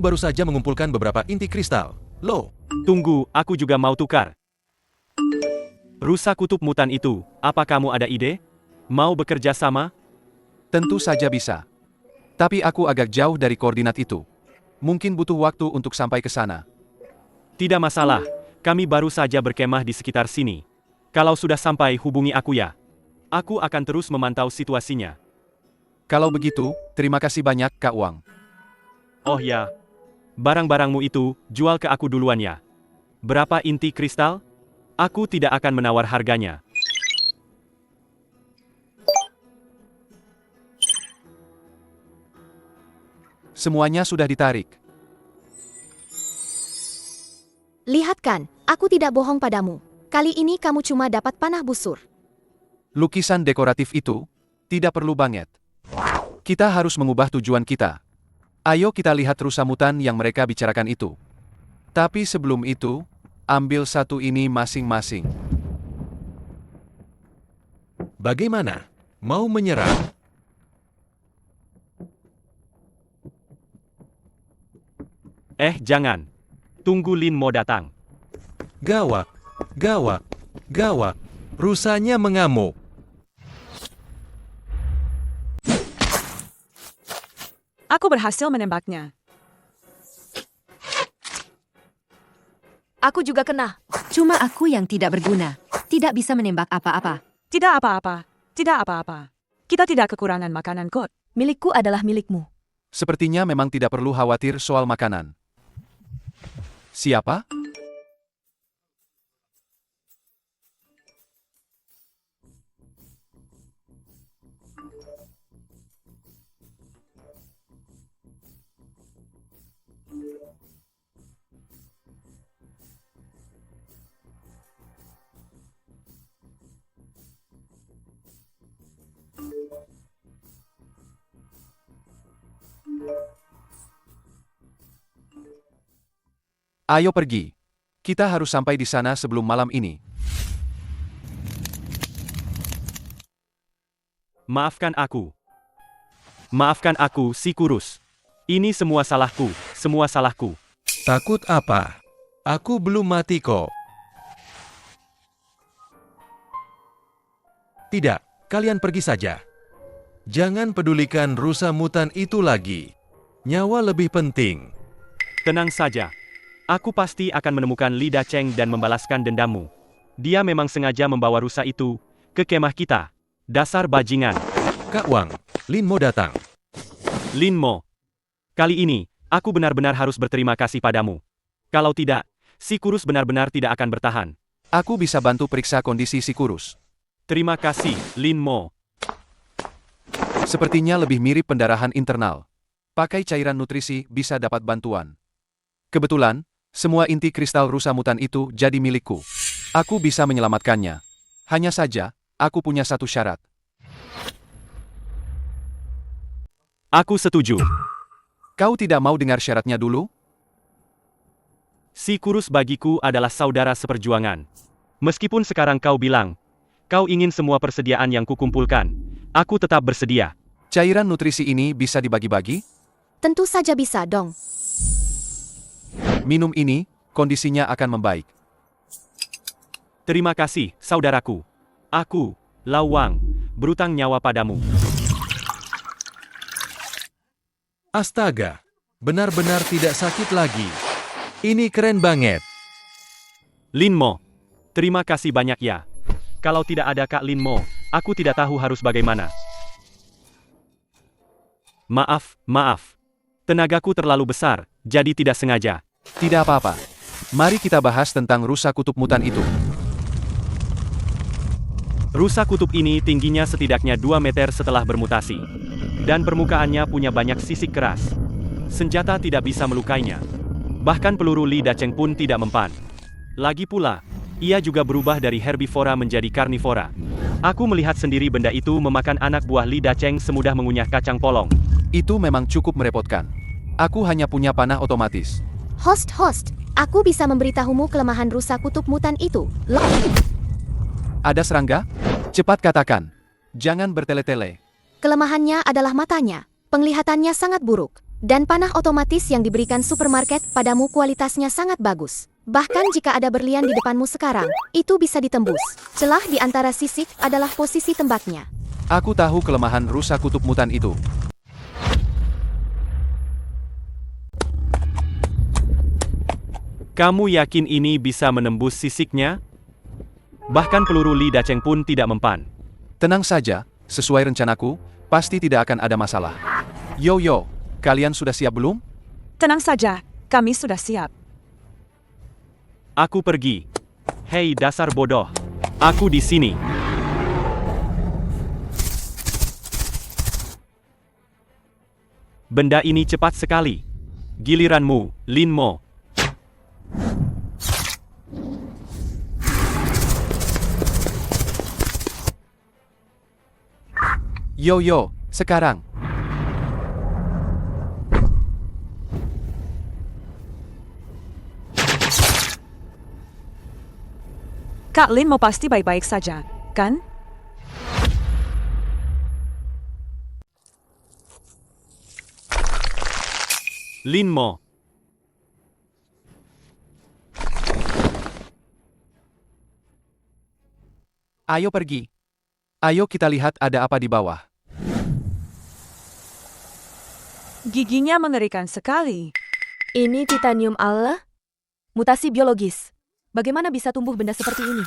baru saja mengumpulkan beberapa inti kristal. Loh, Tunggu, aku juga mau tukar. Rusa kutub mutan itu, apa kamu ada ide? Mau bekerja sama? Tentu saja bisa. Tapi aku agak jauh dari koordinat itu. Mungkin butuh waktu untuk sampai ke sana. Tidak masalah, kami baru saja berkemah di sekitar sini. Kalau sudah sampai hubungi aku ya. Aku akan terus memantau situasinya. Kalau begitu, terima kasih banyak Kak Wang. Oh ya, barang-barangmu itu, jual ke aku duluan ya. Berapa inti kristal? Aku tidak akan menawar harganya. Semuanya sudah ditarik. Lihat kan, aku tidak bohong padamu. Kali ini kamu cuma dapat panah busur. Lukisan dekoratif itu tidak perlu banget. Kita harus mengubah tujuan kita. Ayo kita lihat rusa mutan yang mereka bicarakan itu. Tapi sebelum itu, ambil satu ini masing-masing. bagaimana? Mau menyerang? Jangan. Tunggu Lin Mo datang. Gawat, gawat, gawat. Rusanya mengamuk. Aku berhasil menembaknya. Aku juga kena. Cuma aku yang tidak berguna. Tidak bisa menembak apa-apa. Tidak apa-apa. Tidak apa-apa. Kita tidak kekurangan makanan kok. Milikku adalah milikmu. Sepertinya memang tidak perlu khawatir soal makanan. Siapa? Ayo pergi. Kita harus sampai di sana sebelum malam ini. Maafkan aku. Maafkan aku, si kurus. Ini semua salahku, semua salahku. Takut apa? Aku belum mati kok. Tidak, kalian pergi saja. Jangan pedulikan rusa mutan itu lagi. Nyawa lebih penting. Tenang saja. Aku pasti akan menemukan Li Dacheng dan membalaskan dendammu. Dia memang sengaja membawa rusa itu ke kemah kita. Dasar bajingan. Kak Wang, Lin Mo datang. Lin Mo. Kali ini, aku benar-benar harus berterima kasih padamu. Kalau tidak, si kurus benar-benar tidak akan bertahan. Aku bisa bantu periksa kondisi si kurus. Terima kasih, Lin Mo. Sepertinya lebih mirip pendarahan internal. Pakai cairan nutrisi bisa dapat bantuan. Kebetulan, semua inti kristal rusa mutan itu jadi milikku. Aku bisa menyelamatkannya. Hanya saja, aku punya satu syarat. Aku setuju. Kau tidak mau dengar syaratnya dulu? Si kurus bagiku adalah saudara seperjuangan. Meskipun sekarang kau bilang, kau ingin semua persediaan yang kukumpulkan, aku tetap bersedia. Cairan nutrisi ini bisa dibagi-bagi? Tentu saja bisa dong. Minum ini, kondisinya akan membaik. Terima kasih, saudaraku. Aku, Lau Wang, berutang nyawa padamu. Astaga, benar-benar tidak sakit lagi. Ini keren banget. Lin Mo, terima kasih banyak ya. Kalau tidak ada Kak Lin Mo, aku tidak tahu harus bagaimana. Maaf. Tenagaku terlalu besar, jadi tidak sengaja. Tidak apa-apa. Mari kita bahas tentang rusa kutub mutan itu. Rusa kutub ini tingginya setidaknya 2 meter setelah bermutasi. Dan permukaannya punya banyak sisik keras. Senjata tidak bisa melukainya. Bahkan peluru Li Dacheng pun tidak mempan. Lagi pula, ia juga berubah dari herbivora menjadi karnivora. Aku melihat sendiri benda itu memakan anak buah Li Dacheng semudah mengunyah kacang polong. Itu memang cukup merepotkan. Aku hanya punya panah otomatis. Host, aku bisa memberitahumu kelemahan rusa kutub mutan itu. Ada serangga? Cepat katakan. Jangan bertele-tele. Kelemahannya adalah matanya. Penglihatannya sangat buruk. Dan panah otomatis yang diberikan supermarket padamu kualitasnya sangat bagus. Bahkan jika ada berlian di depanmu sekarang, itu bisa ditembus. Celah di antara sisik adalah posisi tembaknya. Aku tahu kelemahan rusa kutub mutan itu. Kamu yakin ini bisa menembus sisiknya? Bahkan peluru Li Dacheng pun tidak mempan. Tenang saja, sesuai rencanaku, pasti tidak akan ada masalah. Yo, kalian sudah siap belum? Tenang saja, kami sudah siap. Aku pergi. Hei dasar bodoh. Aku di sini. Benda ini cepat sekali. Giliranmu, Lin Mo. Yo, sekarang. Kak Lin Mo pasti baik-baik saja, kan? Lin Mo. Ayo pergi. Ayo kita lihat ada apa di bawah. Giginya mengerikan sekali. Ini titanium Allah? Mutasi biologis. Bagaimana bisa tumbuh benda seperti ini?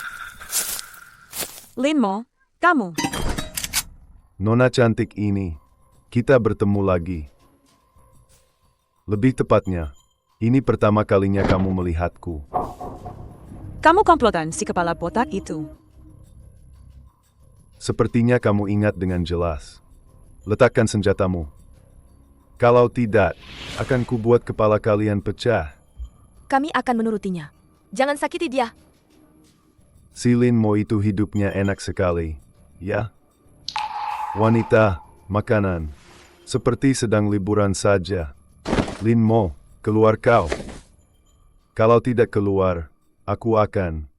Lin Mo, kamu. Nona cantik ini, kita bertemu lagi. Lebih tepatnya, ini pertama kalinya kamu melihatku. Kamu komplotan si kepala botak itu. Sepertinya kamu ingat dengan jelas. Letakkan senjatamu. Kalau tidak, akan kubuat kepala kalian pecah. Kami akan menurutinya. Jangan sakiti dia. Si Lin Mo itu hidupnya enak sekali, ya? Wanita, makanan. Seperti sedang liburan saja. Lin Mo, keluar kau. Kalau tidak keluar, aku akan.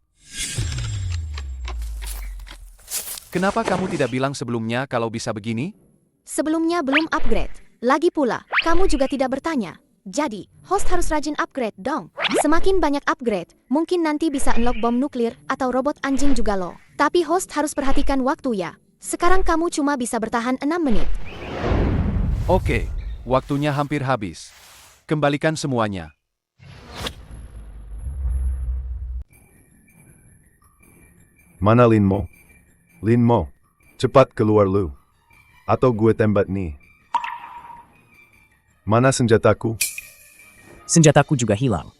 Kenapa kamu tidak bilang sebelumnya kalau bisa begini? Sebelumnya belum upgrade. Lagi pula, kamu juga tidak bertanya. Jadi, host harus rajin upgrade dong. Semakin banyak upgrade, mungkin nanti bisa unlock bom nuklir atau robot anjing juga loh. Tapi host harus perhatikan waktu ya. Sekarang kamu cuma bisa bertahan 6 menit. Oke, waktunya hampir habis. Kembalikan semuanya. Mana Lin Mo? Lin Mo, cepat keluar lu. Atau gue tembak nih. Mana senjataku? Senjataku juga hilang.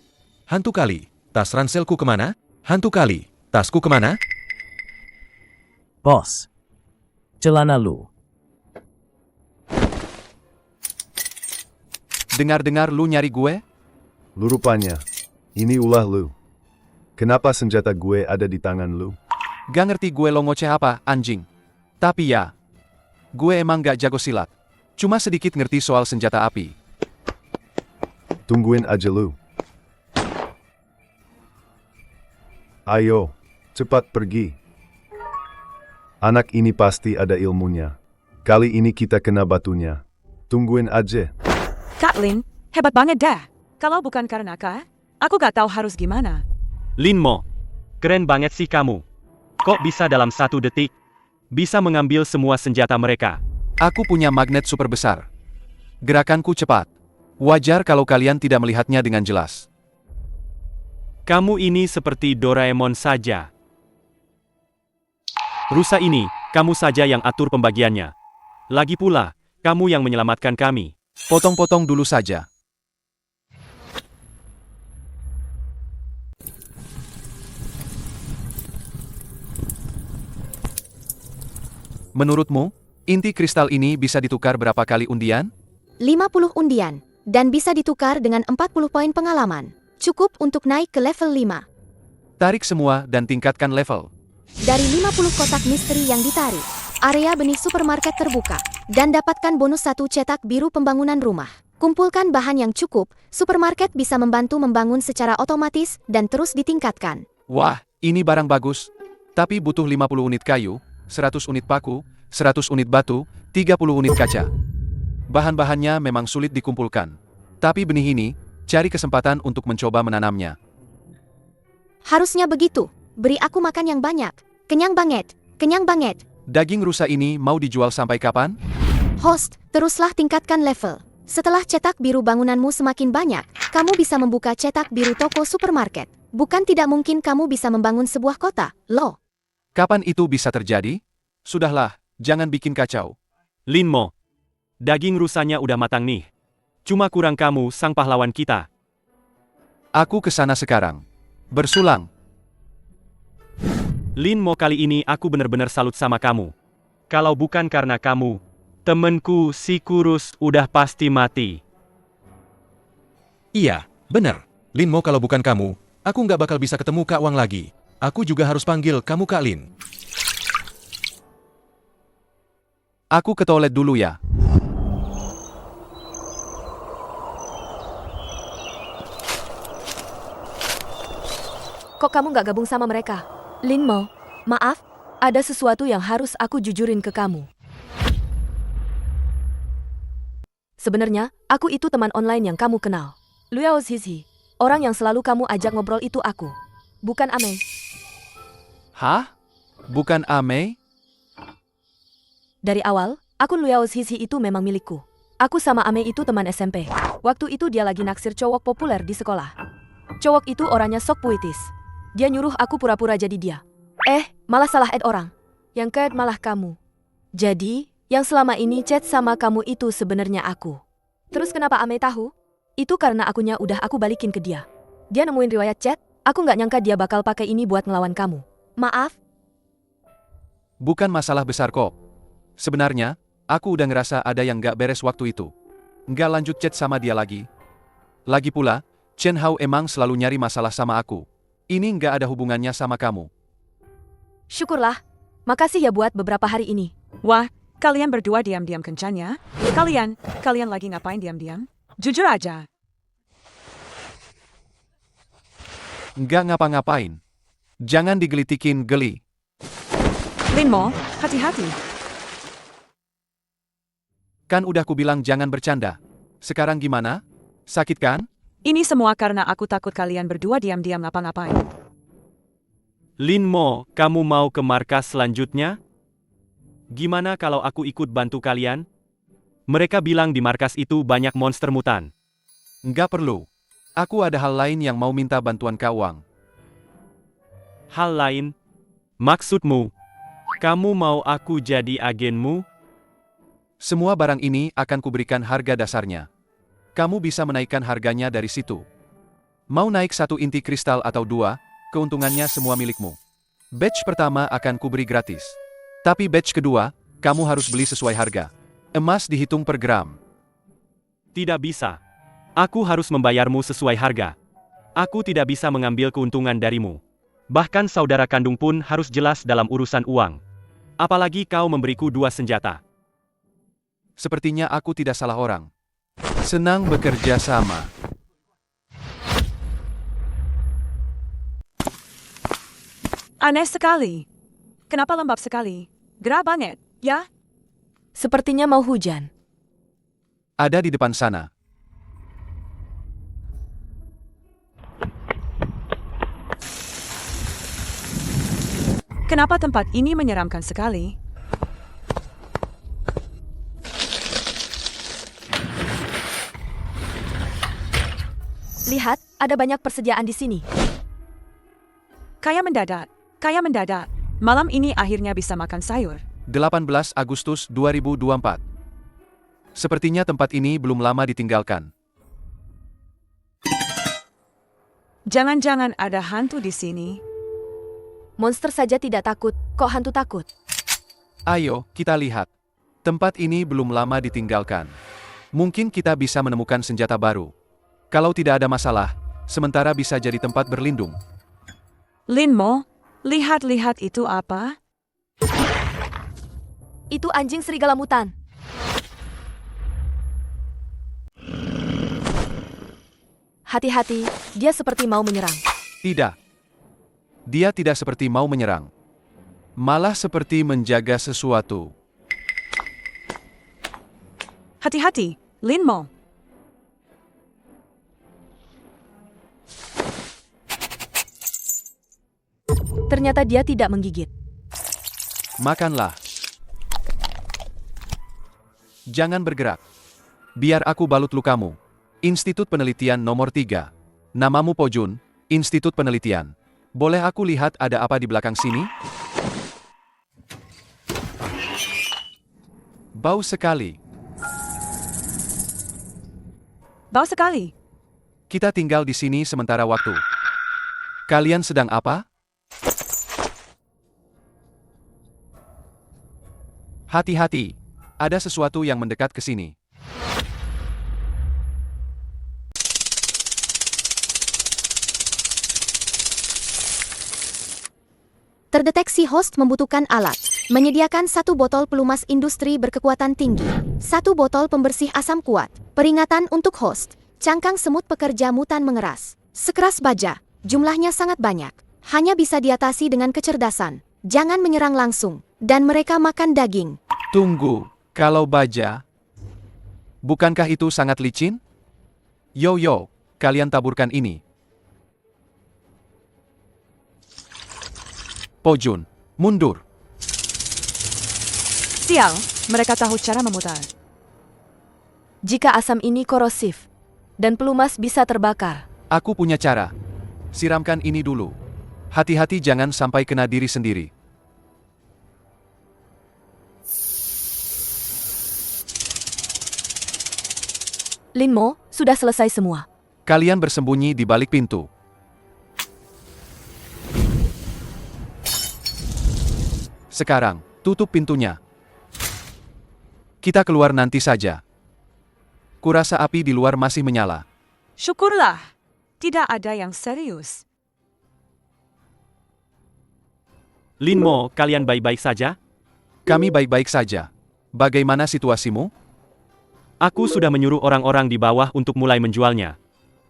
Hantu kali, tas ranselku kemana? Hantu kali, tasku kemana? Bos. Celana lu. Dengar-dengar lu nyari gue? Lu rupanya. Ini ulah lu. Kenapa senjata gue ada di tangan lu? Gak ngerti gue lo ngoceh apa, anjing. Tapi ya, gue emang gak jago silat. Cuma sedikit ngerti soal senjata api. Tungguin aja lu. Ayo, cepat pergi. Anak ini pasti ada ilmunya. Kali ini kita kena batunya. Tungguin aja. Kak Lin, hebat banget dah. Kalau bukan karena Kak, aku gak tahu harus gimana. Lin Mo, keren banget sih kamu. Kok bisa dalam 1 detik bisa mengambil semua senjata mereka? Aku punya magnet super besar. Gerakanku cepat. Wajar kalau kalian tidak melihatnya dengan jelas. Kamu ini seperti Doraemon saja. Rusa ini, kamu saja yang atur pembagiannya. Lagi pula, kamu yang menyelamatkan kami. Potong-potong dulu saja. Menurutmu, inti kristal ini bisa ditukar berapa kali undian? 50 undian, dan bisa ditukar dengan 40 poin pengalaman. Cukup untuk naik ke level 5. Tarik semua dan tingkatkan level. Dari 50 kotak misteri yang ditarik, area benih supermarket terbuka, dan dapatkan bonus 1 cetak biru pembangunan rumah. Kumpulkan bahan yang cukup, supermarket bisa membantu membangun secara otomatis dan terus ditingkatkan. Wah, ini barang bagus. Tapi butuh 50 unit kayu, 100 unit paku, 100 unit batu, 30 unit kaca. Bahan-bahannya memang sulit dikumpulkan. Tapi benih ini, cari kesempatan untuk mencoba menanamnya. Harusnya begitu. Beri aku makan yang banyak. Kenyang banget. Kenyang banget. Daging rusa ini mau dijual sampai kapan? Host, teruslah tingkatkan level. Setelah cetak biru bangunanmu semakin banyak, kamu bisa membuka cetak biru toko supermarket. Bukan tidak mungkin kamu bisa membangun sebuah kota, loh. Kapan itu bisa terjadi? Sudahlah, jangan bikin kacau. Lin Mo, daging rusanya udah matang nih. Cuma kurang kamu, sang pahlawan kita. Aku ke sana sekarang. Bersulang. Lin Mo, kali ini aku benar-benar salut sama kamu. Kalau bukan karena kamu, temenku si kurus udah pasti mati. Iya, bener. Lin Mo, kalau bukan kamu, aku nggak bakal bisa ketemu Kak Wang lagi. Aku juga harus panggil kamu Kak Lin. Aku ke toilet dulu ya. Kok kamu nggak gabung sama mereka? Lin Mo, maaf, ada sesuatu yang harus aku jujurin ke kamu. Sebenarnya, aku itu teman online yang kamu kenal. Liao Zizi, orang yang selalu kamu ajak ngobrol itu aku. Bukan Amei. Hah? Bukan Amei? Dari awal, akun Liao Zizi itu memang milikku. Aku sama Amei itu teman SMP. Waktu itu dia lagi naksir cowok populer di sekolah. Cowok itu orangnya sok puitis. Dia nyuruh aku pura-pura jadi dia. Malah salah add orang. Yang ke-add malah kamu. Jadi, yang selama ini chat sama kamu itu sebenarnya aku. Terus kenapa Amei tahu? Itu karena akunnya udah aku balikin ke dia. Dia nemuin riwayat chat, aku nggak nyangka dia bakal pakai ini buat ngelawan kamu. Maaf. Bukan masalah besar kok. Sebenarnya, aku udah ngerasa ada yang nggak beres waktu itu. Nggak lanjut chat sama dia lagi. Lagi pula, Chen Hao emang selalu nyari masalah sama aku. Ini nggak ada hubungannya sama kamu. Syukurlah. Makasih ya buat beberapa hari ini. Wah, kalian berdua diam-diam kencan ya? Kalian lagi ngapain diam-diam? Jujur aja. Nggak ngapa-ngapain. Jangan digelitikin, geli. Lin Mo, hati-hati. Kan udah kubilang jangan bercanda. Sekarang gimana? Sakit kan? Ini semua karena aku takut kalian berdua diam-diam ngapa-ngapain. Lin Mo, kamu mau ke markas selanjutnya? Gimana kalau aku ikut bantu kalian? Mereka bilang di markas itu banyak monster mutan. Nggak perlu. Aku ada hal lain yang mau minta bantuan Kak Wang. Hal lain? Maksudmu? Kamu mau aku jadi agenmu? Semua barang ini akan kuberikan harga dasarnya. Kamu bisa menaikkan harganya dari situ. Mau naik 1 inti kristal atau 2, keuntungannya semua milikmu. Batch pertama akan kuberi gratis. Tapi batch kedua, kamu harus beli sesuai harga. Emas dihitung per gram. Tidak bisa. Aku harus membayarmu sesuai harga. Aku tidak bisa mengambil keuntungan darimu. Bahkan saudara kandung pun harus jelas dalam urusan uang. Apalagi kau memberiku 2 senjata. Sepertinya aku tidak salah orang. Senang bekerja sama. Aneh sekali. Kenapa lembab sekali? Gerah banget, ya? Sepertinya mau hujan. Ada di depan sana. Kenapa tempat ini menyeramkan sekali? Lihat, ada banyak persediaan di sini. Kaya mendadak. Malam ini akhirnya bisa makan sayur. 18 Agustus 2024. Sepertinya tempat ini belum lama ditinggalkan. Jangan-jangan ada hantu di sini. Monster saja tidak takut, kok hantu takut? Ayo, kita lihat. Tempat ini belum lama ditinggalkan. Mungkin kita bisa menemukan senjata baru. Kalau tidak ada masalah, sementara bisa jadi tempat berlindung. Linmo, lihat-lihat itu apa? Itu anjing serigala mutan. Hati-hati, dia seperti mau menyerang. Tidak. Dia tidak seperti mau menyerang. Malah seperti menjaga sesuatu. Hati-hati, Linmo. Ternyata dia tidak menggigit. Makanlah. Jangan bergerak. Biar aku balut lukamu. Institut Penelitian nomor 3. Namamu Pojun, Institut Penelitian. Boleh aku lihat ada apa di belakang sini? Bau sekali. Bau sekali. Kita tinggal di sini sementara waktu. Kalian sedang apa? Hati-hati. Ada sesuatu yang mendekat ke sini. Terdeteksi host membutuhkan alat. Menyediakan 1 botol pelumas industri berkekuatan tinggi. 1 botol pembersih asam kuat. Peringatan untuk host. Cangkang semut pekerja mutan mengeras. Sekeras baja. Jumlahnya sangat banyak. Hanya bisa diatasi dengan kecerdasan. Jangan menyerang langsung. Dan mereka makan daging. Tunggu. Kalau baja, bukankah itu sangat licin? Yo, kalian taburkan ini. Pojun, mundur. Sial, mereka tahu cara memutar. Jika asam ini korosif, dan pelumas bisa terbakar. Aku punya cara. Siramkan ini dulu. Hati-hati jangan sampai kena diri sendiri. Linmo, sudah selesai semua. Kalian bersembunyi di balik pintu. Sekarang, tutup pintunya. Kita keluar nanti saja. Kurasa api di luar masih menyala. Syukurlah, tidak ada yang serius. Linmo, kalian baik-baik saja? Kami baik-baik saja. Bagaimana situasimu? Aku sudah menyuruh orang-orang di bawah untuk mulai menjualnya.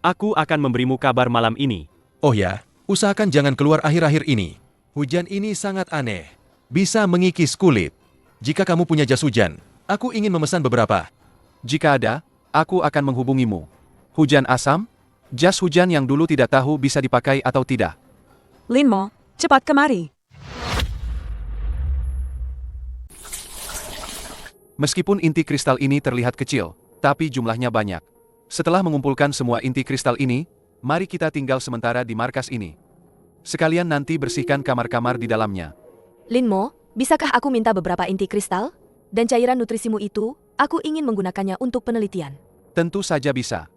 Aku akan memberimu kabar malam ini. Oh ya, usahakan jangan keluar akhir-akhir ini. Hujan ini sangat aneh. Bisa mengikis kulit. Jika kamu punya jas hujan, aku ingin memesan beberapa. Jika ada, aku akan menghubungimu. Hujan asam? Jas hujan yang dulu tidak tahu bisa dipakai atau tidak. Linmo, cepat kemari. Meskipun inti kristal ini terlihat kecil, tapi jumlahnya banyak. Setelah mengumpulkan semua inti kristal ini, mari kita tinggal sementara di markas ini. Sekalian nanti bersihkan kamar-kamar di dalamnya. Linmo, bisakah aku minta beberapa inti kristal? Dan cairan nutrisimu itu, aku ingin menggunakannya untuk penelitian. Tentu saja bisa.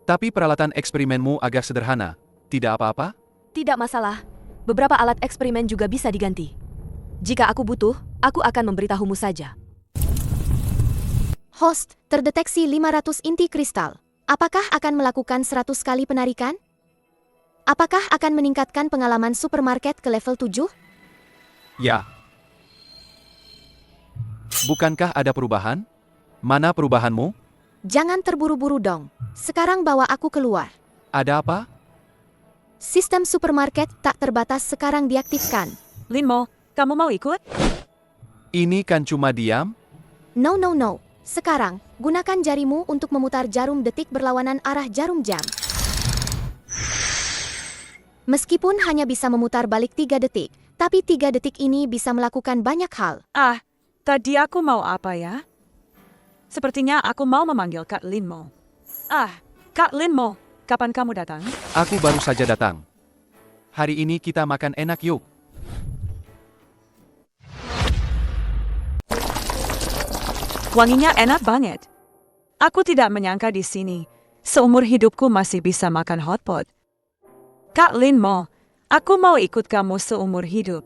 Tapi peralatan eksperimenmu agak sederhana. Tidak apa-apa? Tidak masalah. Beberapa alat eksperimen juga bisa diganti. Jika aku butuh, aku akan memberitahumu saja. Host, terdeteksi 500 inti kristal. Apakah akan melakukan 100 kali penarikan? Apakah akan meningkatkan pengalaman supermarket ke level 7? Ya. Bukankah ada perubahan? Mana perubahanmu? Jangan terburu-buru dong. Sekarang bawa aku keluar. Ada apa? Sistem supermarket tak terbatas sekarang diaktifkan. Linmo, kamu mau ikut? Ini kan cuma diam? No. Sekarang, gunakan jarimu untuk memutar jarum detik berlawanan arah jarum jam. Meskipun hanya bisa memutar balik 3 detik, tapi 3 detik ini bisa melakukan banyak hal. Tadi aku mau apa ya? Sepertinya aku mau memanggil Kak Linmo. Kak Linmo, kapan kamu datang? Aku baru saja datang. Hari ini kita makan enak yuk. Wanginya enak banget. Aku tidak menyangka di sini, seumur hidupku masih bisa makan hotpot. Kak Linmo, aku mau ikut kamu seumur hidup.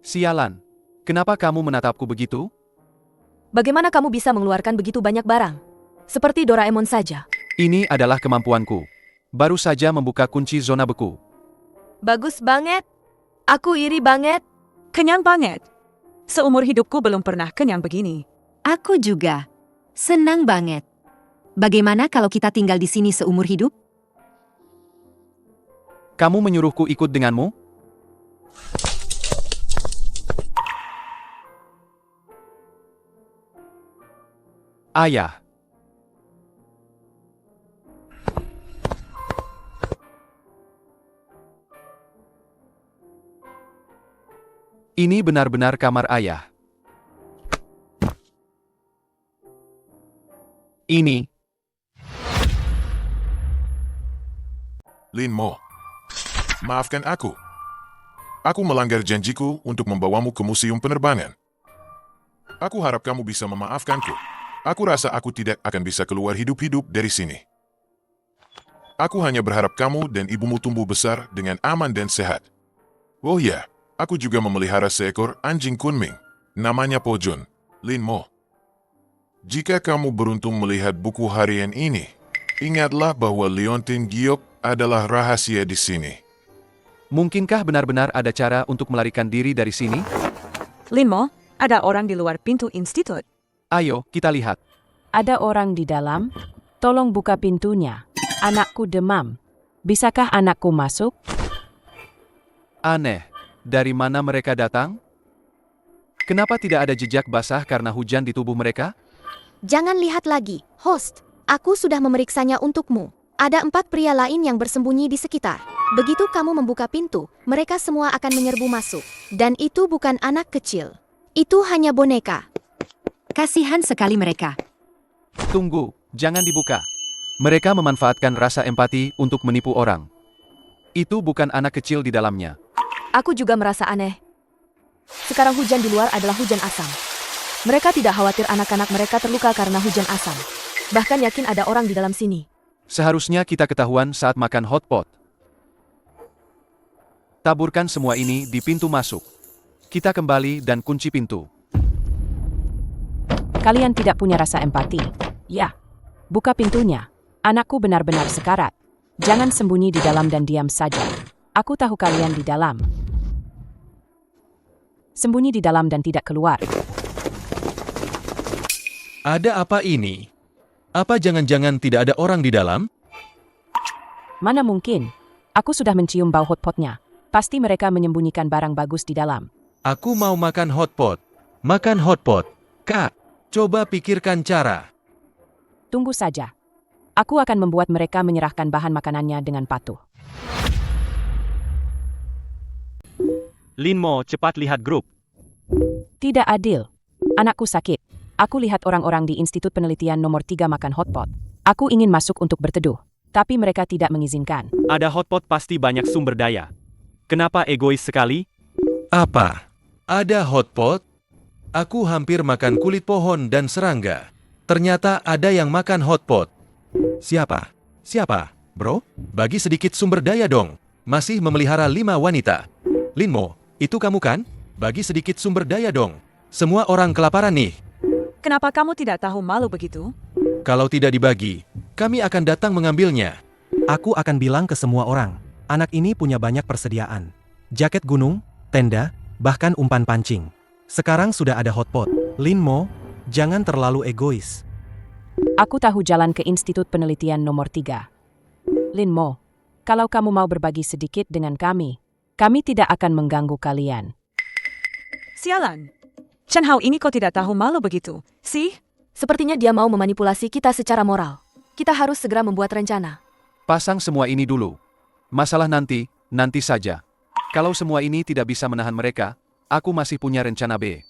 Sialan, kenapa kamu menatapku begitu? Bagaimana kamu bisa mengeluarkan begitu banyak barang? Seperti Doraemon saja. Ini adalah kemampuanku. Baru saja membuka kunci zona beku. Bagus banget. Aku iri banget. Kenyang banget. Seumur hidupku belum pernah kenyang begini. Aku juga. Senang banget. Bagaimana kalau kita tinggal di sini seumur hidup? Kamu menyuruhku ikut denganmu? Ayah. Ini benar-benar kamar ayah. Ini. Linmo, maafkan aku. Aku melanggar janjiku untuk membawamu ke museum penerbangan. Aku harap kamu bisa memaafkanku. Aku rasa aku tidak akan bisa keluar hidup-hidup dari sini. Aku hanya berharap kamu dan ibumu tumbuh besar dengan aman dan sehat. Oh ya, aku juga memelihara seekor anjing kunming. Namanya Pojun. Linmo, jika kamu beruntung melihat buku harian ini, ingatlah bahwa Liontin Giok adalah rahasia di sini. Mungkinkah benar-benar ada cara untuk melarikan diri dari sini? Linmo, ada orang di luar pintu institut. Ayo, kita lihat. Ada orang di dalam? Tolong buka pintunya. Anakku demam. Bisakah anakku masuk? Aneh. Dari mana mereka datang? Kenapa tidak ada jejak basah karena hujan di tubuh mereka? Jangan lihat lagi, host. Aku sudah memeriksanya untukmu. Ada 4 pria lain yang bersembunyi di sekitar. Begitu kamu membuka pintu, mereka semua akan menyerbu masuk. Dan itu bukan anak kecil. Itu hanya boneka. Kasihan sekali mereka. Tunggu, jangan dibuka. Mereka memanfaatkan rasa empati untuk menipu orang. Itu bukan anak kecil di dalamnya. Aku juga merasa aneh. Sekarang hujan di luar adalah hujan asam. Mereka tidak khawatir anak-anak mereka terluka karena hujan asam. Bahkan yakin ada orang di dalam sini. Seharusnya kita ketahuan saat makan hotpot. Taburkan semua ini di pintu masuk. Kita kembali dan kunci pintu. Kalian tidak punya rasa empati. Ya, buka pintunya. Anakku benar-benar sekarat. Jangan sembunyi di dalam dan diam saja. Aku tahu kalian di dalam. Sembunyi di dalam dan tidak keluar. Ada apa ini? Apa jangan-jangan tidak ada orang di dalam? Mana mungkin? Aku sudah mencium bau hotpotnya. Pasti mereka menyembunyikan barang bagus di dalam. Aku mau makan hotpot. Makan hotpot. Kak, coba pikirkan cara. Tunggu saja. Aku akan membuat mereka menyerahkan bahan makanannya dengan patuh. Linmo, cepat lihat grup. Tidak adil. Anakku sakit. Aku lihat orang-orang di Institut Penelitian nomor 3 makan hotpot. Aku ingin masuk untuk berteduh. Tapi mereka tidak mengizinkan. Ada hotpot pasti banyak sumber daya. Kenapa egois sekali? Apa? Ada hotpot? Aku hampir makan kulit pohon dan serangga. Ternyata ada yang makan hotpot. Siapa? Siapa? Bro, bagi sedikit sumber daya dong. Masih memelihara 5 wanita. Linmo, itu kamu kan? Bagi sedikit sumber daya dong. Semua orang kelaparan nih. Kenapa kamu tidak tahu malu begitu? Kalau tidak dibagi, kami akan datang mengambilnya. Aku akan bilang ke semua orang. Anak ini punya banyak persediaan. Jaket gunung, tenda, bahkan umpan pancing. Sekarang sudah ada hotpot. Linmo, jangan terlalu egois. Aku tahu jalan ke Institut Penelitian nomor 3. Linmo, kalau kamu mau berbagi sedikit dengan kami tidak akan mengganggu kalian. Sialan. Chen Hao ini kok tidak tahu malu begitu, sih? Sepertinya dia mau memanipulasi kita secara moral. Kita harus segera membuat rencana. Pasang semua ini dulu. Masalah nanti saja. Kalau semua ini tidak bisa menahan mereka, aku masih punya rencana B.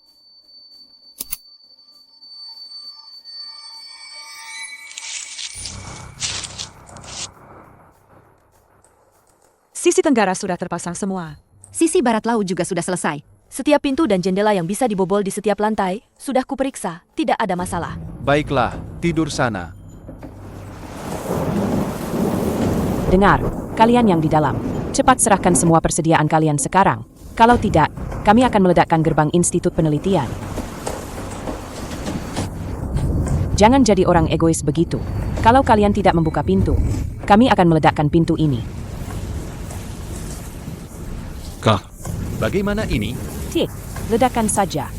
Sisi tenggara sudah terpasang semua. Sisi barat laut juga sudah selesai. Setiap pintu dan jendela yang bisa dibobol di setiap lantai, sudah kuperiksa, tidak ada masalah. Baiklah, tidur sana. Dengar, kalian yang di dalam. Cepat serahkan semua persediaan kalian sekarang. Kalau tidak, kami akan meledakkan gerbang Institut Penelitian. Jangan jadi orang egois begitu. Kalau kalian tidak membuka pintu, kami akan meledakkan pintu ini. Kah? Bagaimana ini? Tik, ledakan saja.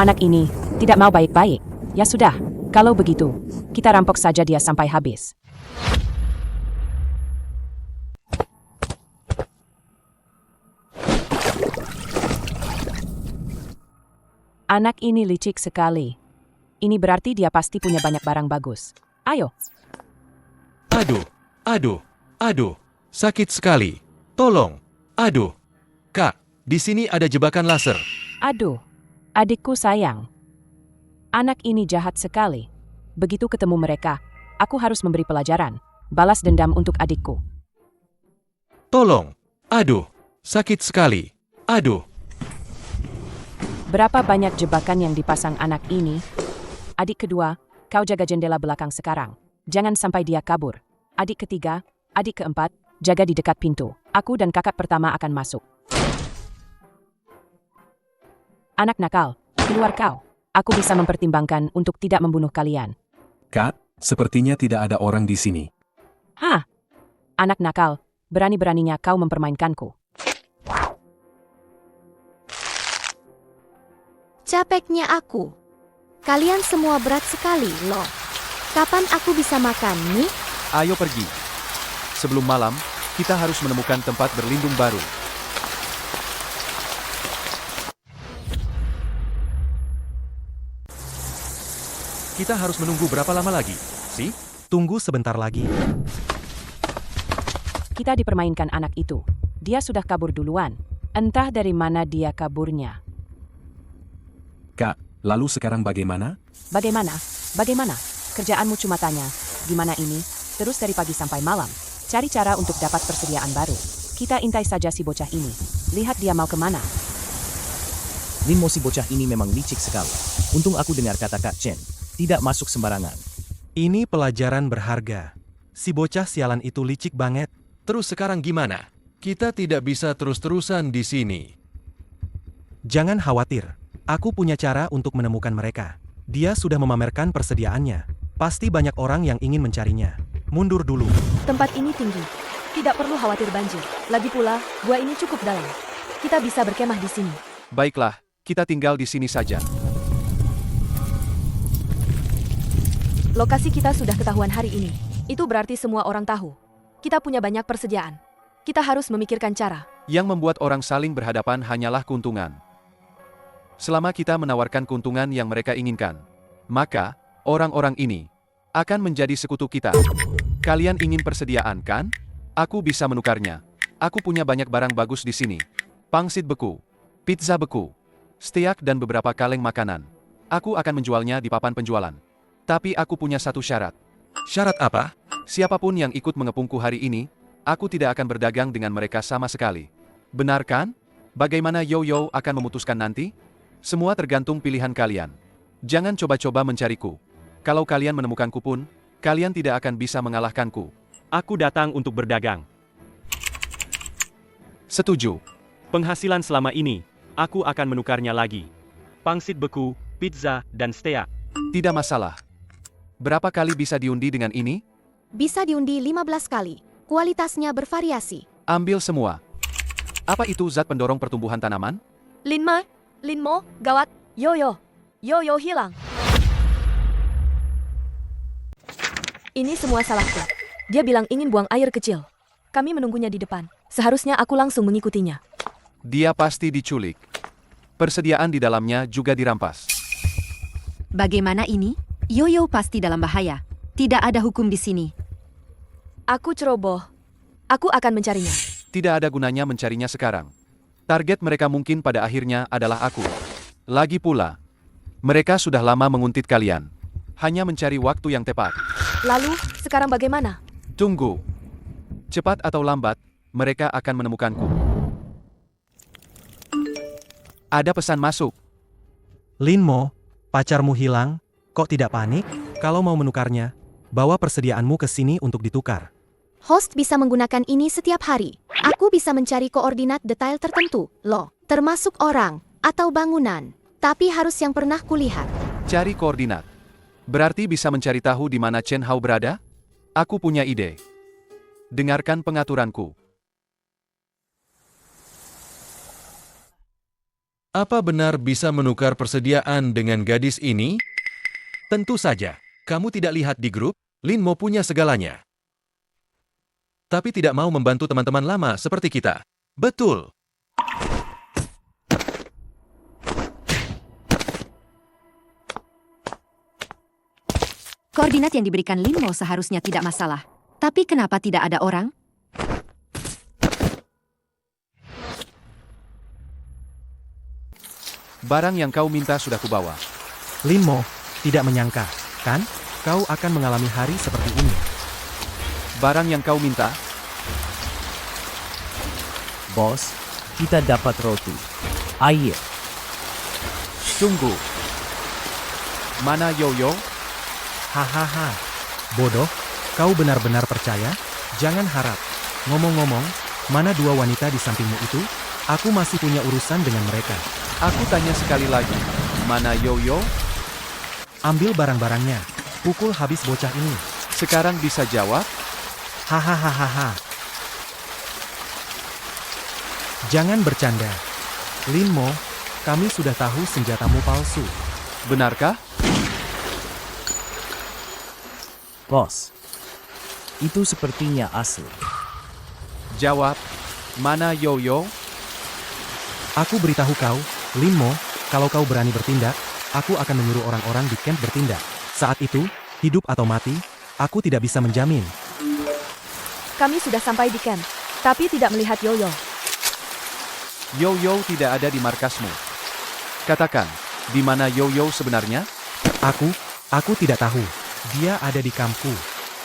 Anak ini tidak mau baik-baik. Ya sudah, kalau begitu, kita rampok saja dia sampai habis. Anak ini licik sekali. Ini berarti dia pasti punya banyak barang bagus. Ayo. Aduh, sakit sekali. Tolong. Aduh. Kak, di sini ada jebakan laser. Aduh, adikku sayang. Anak ini jahat sekali. Begitu ketemu mereka, aku harus memberi pelajaran. Balas dendam untuk adikku. Tolong. Aduh, sakit sekali. Aduh. Berapa banyak jebakan yang dipasang anak ini? Adik kedua, kau jaga jendela belakang sekarang. Jangan sampai dia kabur. Adik ketiga, adik keempat, jaga di dekat pintu. Aku dan kakak pertama akan masuk. Anak nakal, keluar kau. Aku bisa mempertimbangkan untuk tidak membunuh kalian. Kak, sepertinya tidak ada orang di sini. Hah? Anak nakal, berani-beraninya kau mempermainkanku. Capeknya aku. Kalian semua berat sekali, loh. Kapan aku bisa makan, nih? Ayo pergi. Sebelum malam, kita harus menemukan tempat berlindung baru. Kita harus menunggu berapa lama lagi, sih? Tunggu sebentar lagi. Kita dipermainkan anak itu. Dia sudah kabur duluan. Entah dari mana dia kaburnya. Kak, lalu sekarang bagaimana? Bagaimana? Kerjaanmu cuma tanya, gimana ini? Terus dari pagi sampai malam. Cari cara untuk dapat persediaan baru. Kita intai saja si bocah ini. Lihat dia mau kemana. Linmo, si bocah ini memang licik sekali. Untung aku dengar kata Kak Chen. Tidak masuk sembarangan. Ini pelajaran berharga. Si bocah sialan itu licik banget. Terus sekarang gimana? Kita tidak bisa terus-terusan di sini. Jangan khawatir. Aku punya cara untuk menemukan mereka. Dia sudah memamerkan persediaannya. Pasti banyak orang yang ingin mencarinya. Mundur dulu. Tempat ini tinggi. Tidak perlu khawatir banjir. Lagi pula, gua ini cukup dalam. Kita bisa berkemah di sini. Baiklah, kita tinggal di sini saja. Lokasi kita sudah ketahuan hari ini. Itu berarti semua orang tahu. Kita punya banyak persediaan. Kita harus memikirkan cara. Yang membuat orang saling berhadapan hanyalah keuntungan. Selama kita menawarkan keuntungan yang mereka inginkan, maka orang-orang ini akan menjadi sekutu kita. Kalian ingin persediaan, kan? Aku bisa menukarnya. Aku punya banyak barang bagus di sini. Pangsit beku, pizza beku, steak dan beberapa kaleng makanan. Aku akan menjualnya di papan penjualan. Tapi aku punya satu syarat. Syarat apa? Siapapun yang ikut mengepungku hari ini, aku tidak akan berdagang dengan mereka sama sekali. Benar kan? Bagaimana Yo-Yo akan memutuskan nanti? Semua tergantung pilihan kalian. Jangan coba-coba mencariku. Kalau kalian menemukanku pun, kalian tidak akan bisa mengalahkanku. Aku datang untuk berdagang. Setuju. Penghasilan selama ini, aku akan menukarnya lagi. Pangsit beku, pizza, dan steak. Tidak masalah. Berapa kali bisa diundi dengan ini? Bisa diundi 15 kali. Kualitasnya bervariasi. Ambil semua. Apa itu zat pendorong pertumbuhan tanaman? Linmo, gawat, Yo-Yo hilang. Ini semua salahku. Dia bilang ingin buang air kecil. Kami menunggunya di depan. Seharusnya aku langsung mengikutinya. Dia pasti diculik. Persediaan di dalamnya juga dirampas. Bagaimana ini? Yoyo pasti dalam bahaya. Tidak ada hukum di sini. Aku ceroboh. Aku akan mencarinya. Tidak ada gunanya mencarinya sekarang. Target mereka mungkin pada akhirnya adalah aku. Lagi pula, mereka sudah lama menguntit kalian. Hanya mencari waktu yang tepat. Lalu, sekarang bagaimana? Tunggu. Cepat atau lambat, mereka akan menemukanku. Ada pesan masuk. Linmo, pacarmu hilang, kok tidak panik? Kalau mau menukarnya, bawa persediaanmu ke sini untuk ditukar. Host bisa menggunakan ini setiap hari. Aku bisa mencari koordinat detail tertentu, loh, termasuk orang atau bangunan. Tapi harus yang pernah kulihat. Cari koordinat. Berarti bisa mencari tahu di mana Chen Hao berada? Aku punya ide. Dengarkan pengaturanku. Apa benar bisa menukar persediaan dengan gadis ini? Tentu saja. Kamu tidak lihat di grup, Linmo punya segalanya. Tapi tidak mau membantu teman-teman lama seperti kita. Betul. Koordinat yang diberikan Linmo seharusnya tidak masalah. Tapi kenapa tidak ada orang? Barang yang kau minta sudah kubawa. Linmo, tidak menyangka, kan? Kau akan mengalami hari seperti ini. Barang yang kau minta? Bos, kita dapat roti. Air. Tunggu. Mana Yoyo? Hahaha. Bodoh, kau benar-benar percaya? Jangan harap. Ngomong-ngomong, mana dua wanita di sampingmu itu? Aku masih punya urusan dengan mereka. Aku tanya sekali lagi. Mana Yoyo? Ambil barang-barangnya. Pukul habis bocah ini. Sekarang bisa jawab? Hahaha. Jangan bercanda. Linmo, kami sudah tahu senjatamu palsu. Benarkah? Bos, itu sepertinya asli. Jawab, mana Yoyo? Aku beritahu kau, Linmo, kalau kau berani bertindak, aku akan menyuruh orang-orang di camp bertindak. Saat itu, hidup atau mati, aku tidak bisa menjamin. Kami sudah sampai di camp, tapi tidak melihat Yoyo. Yoyo tidak ada di markasmu. Katakan, di mana Yoyo sebenarnya? Aku tidak tahu. Dia ada di kampku.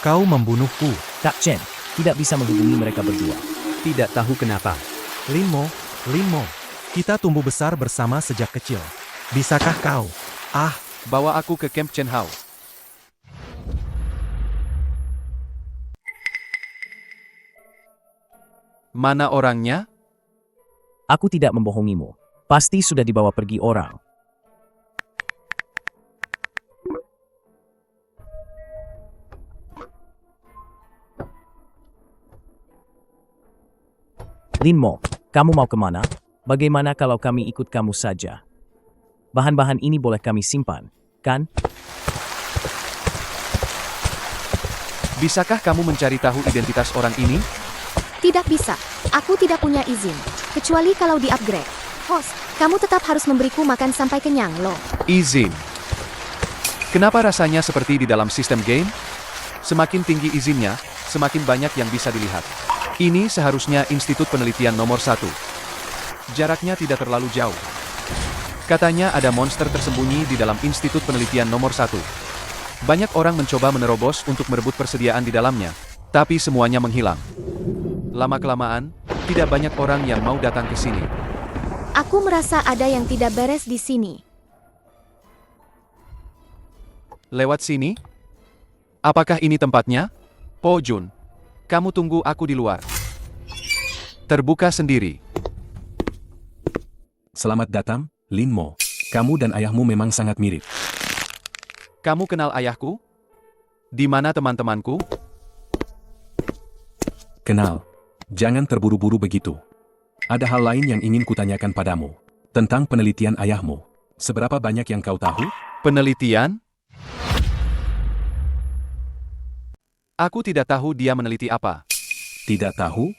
Kau membunuhku. Kak Chen, tidak bisa menghubungi mereka berdua. Tidak tahu kenapa. Linmo, kita tumbuh besar bersama sejak kecil. Bisakah kau? Bawa aku ke camp Chen Hao. Mana orangnya? Aku tidak membohongimu. Pasti sudah dibawa pergi orang. Linmo, kamu mau kemana? Bagaimana kalau kami ikut kamu saja? Bahan-bahan ini boleh kami simpan, kan? Bisakah kamu mencari tahu identitas orang ini? Tidak bisa. Aku tidak punya izin. Kecuali kalau di-upgrade. Host, kamu tetap harus memberiku makan sampai kenyang, loh. Izin. Kenapa rasanya seperti di dalam sistem game? Semakin tinggi izinnya, semakin banyak yang bisa dilihat. Ini seharusnya Institut Penelitian nomor 1. Jaraknya tidak terlalu jauh. Katanya ada monster tersembunyi di dalam Institut Penelitian nomor 1. Banyak orang mencoba menerobos untuk merebut persediaan di dalamnya, tapi semuanya menghilang. Lama-kelamaan, tidak banyak orang yang mau datang ke sini. Aku merasa ada yang tidak beres di sini. Lewat sini? Apakah ini tempatnya? Po Jun, kamu tunggu aku di luar. Terbuka sendiri. Selamat datang, Linmo. Kamu dan ayahmu memang sangat mirip. Kamu kenal ayahku? Di mana teman-temanku? Kenal. Jangan terburu-buru begitu. Ada hal lain yang ingin kutanyakan padamu. Tentang penelitian ayahmu. Seberapa banyak yang kau tahu? Penelitian? Aku tidak tahu dia meneliti apa. Tidak tahu?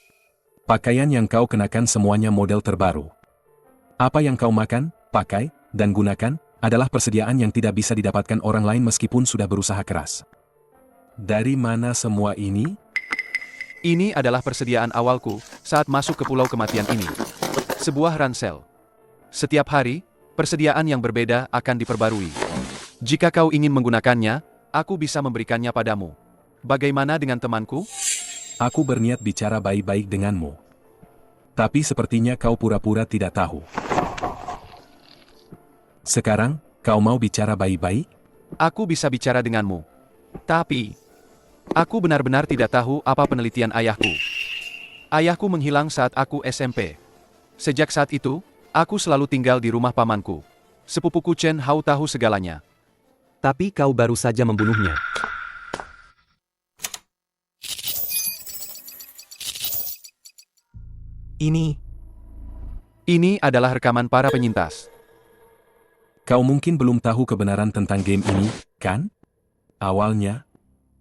Pakaian yang kau kenakan semuanya model terbaru. Apa yang kau makan, pakai, dan gunakan, adalah persediaan yang tidak bisa didapatkan orang lain meskipun sudah berusaha keras. Dari mana semua ini? Ini adalah persediaan awalku saat masuk ke Pulau Kematian ini. Sebuah ransel. Setiap hari, persediaan yang berbeda akan diperbarui. Jika kau ingin menggunakannya, aku bisa memberikannya padamu. Bagaimana dengan temanku? Aku berniat bicara baik-baik denganmu. Tapi sepertinya kau pura-pura tidak tahu. Sekarang, kau mau bicara baik-baik? Aku bisa bicara denganmu. Tapi, aku benar-benar tidak tahu apa penelitian ayahku. Ayahku menghilang saat aku SMP. Sejak saat itu, aku selalu tinggal di rumah pamanku. Sepupuku Chen Hao tahu segalanya. Tapi kau baru saja membunuhnya. Ini adalah rekaman para penyintas. Kau mungkin belum tahu kebenaran tentang game ini, kan? Awalnya,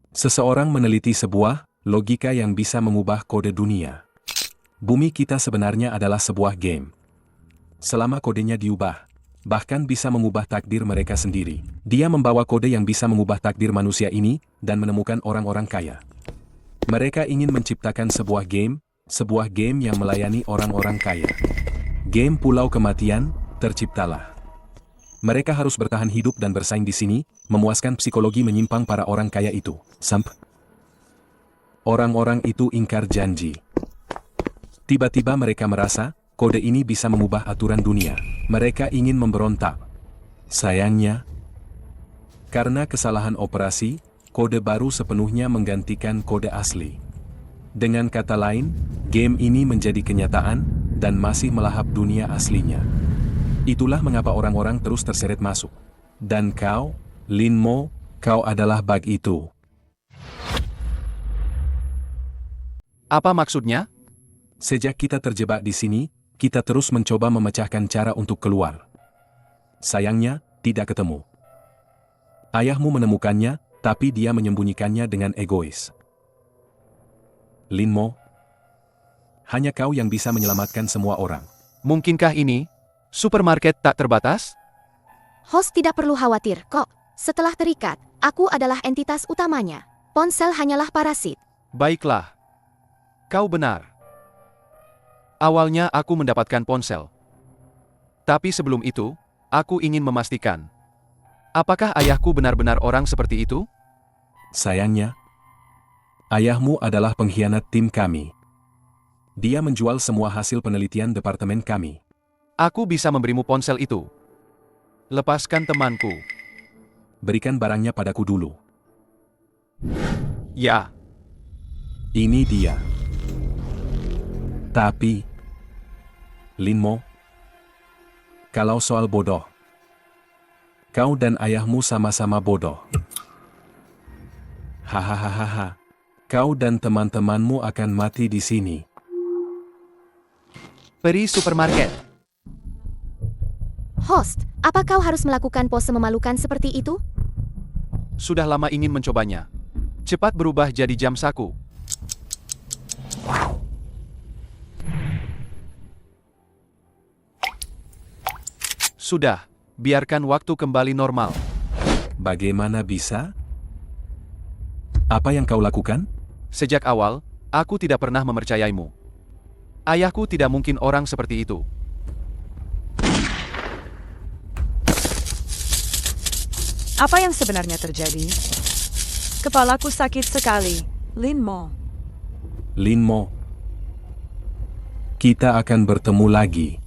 seseorang meneliti sebuah logika yang bisa mengubah kode dunia. Bumi kita sebenarnya adalah sebuah game. Selama kodenya diubah, bahkan bisa mengubah takdir mereka sendiri. Dia membawa kode yang bisa mengubah takdir manusia ini dan menemukan orang-orang kaya. Mereka ingin menciptakan sebuah game yang melayani orang-orang kaya. Game Pulau Kematian terciptalah. Mereka harus bertahan hidup dan bersaing di sini, memuaskan psikologi menyimpang para orang kaya itu. Sampai orang-orang itu ingkar janji. Tiba-tiba mereka merasa, kode ini bisa mengubah aturan dunia. Mereka ingin memberontak. Sayangnya, karena kesalahan operasi, kode baru sepenuhnya menggantikan kode asli. Dengan kata lain, game ini menjadi kenyataan dan masih melahap dunia aslinya. Itulah mengapa orang-orang terus terseret masuk. Dan kau, Lin Mo, kau adalah bug itu. Apa maksudnya? Sejak kita terjebak di sini, kita terus mencoba memecahkan cara untuk keluar. Sayangnya, tidak ketemu. Ayahmu menemukannya, tapi dia menyembunyikannya dengan egois. Lin Mo, hanya kau yang bisa menyelamatkan semua orang. Mungkinkah ini supermarket tak terbatas? Host tidak perlu khawatir kok. Setelah terikat, aku adalah entitas utamanya. Ponsel hanyalah parasit. Baiklah. Kau benar. Awalnya aku mendapatkan ponsel. Tapi sebelum itu, aku ingin memastikan. Apakah ayahku benar-benar orang seperti itu? Sayangnya, ayahmu adalah pengkhianat tim kami. Dia menjual semua hasil penelitian departemen kami. Aku bisa memberimu ponsel itu. Lepaskan temanku. Berikan barangnya padaku dulu. Ya. Ini dia. Tapi, Lin Mo, kalau soal bodoh, kau dan ayahmu sama-sama bodoh. Hahaha, kau dan teman-temanmu akan mati di sini. Peri supermarket. Host, apa kau harus melakukan pose memalukan seperti itu? Sudah lama ingin mencobanya. Cepat berubah jadi jam saku. Sudah, biarkan waktu kembali normal. Bagaimana bisa? Apa yang kau lakukan? Sejak awal, aku tidak pernah mempercayaimu. Ayahku tidak mungkin orang seperti itu. Apa yang sebenarnya terjadi? Kepalaku sakit sekali, Lin Mo. Lin Mo, kita akan bertemu lagi.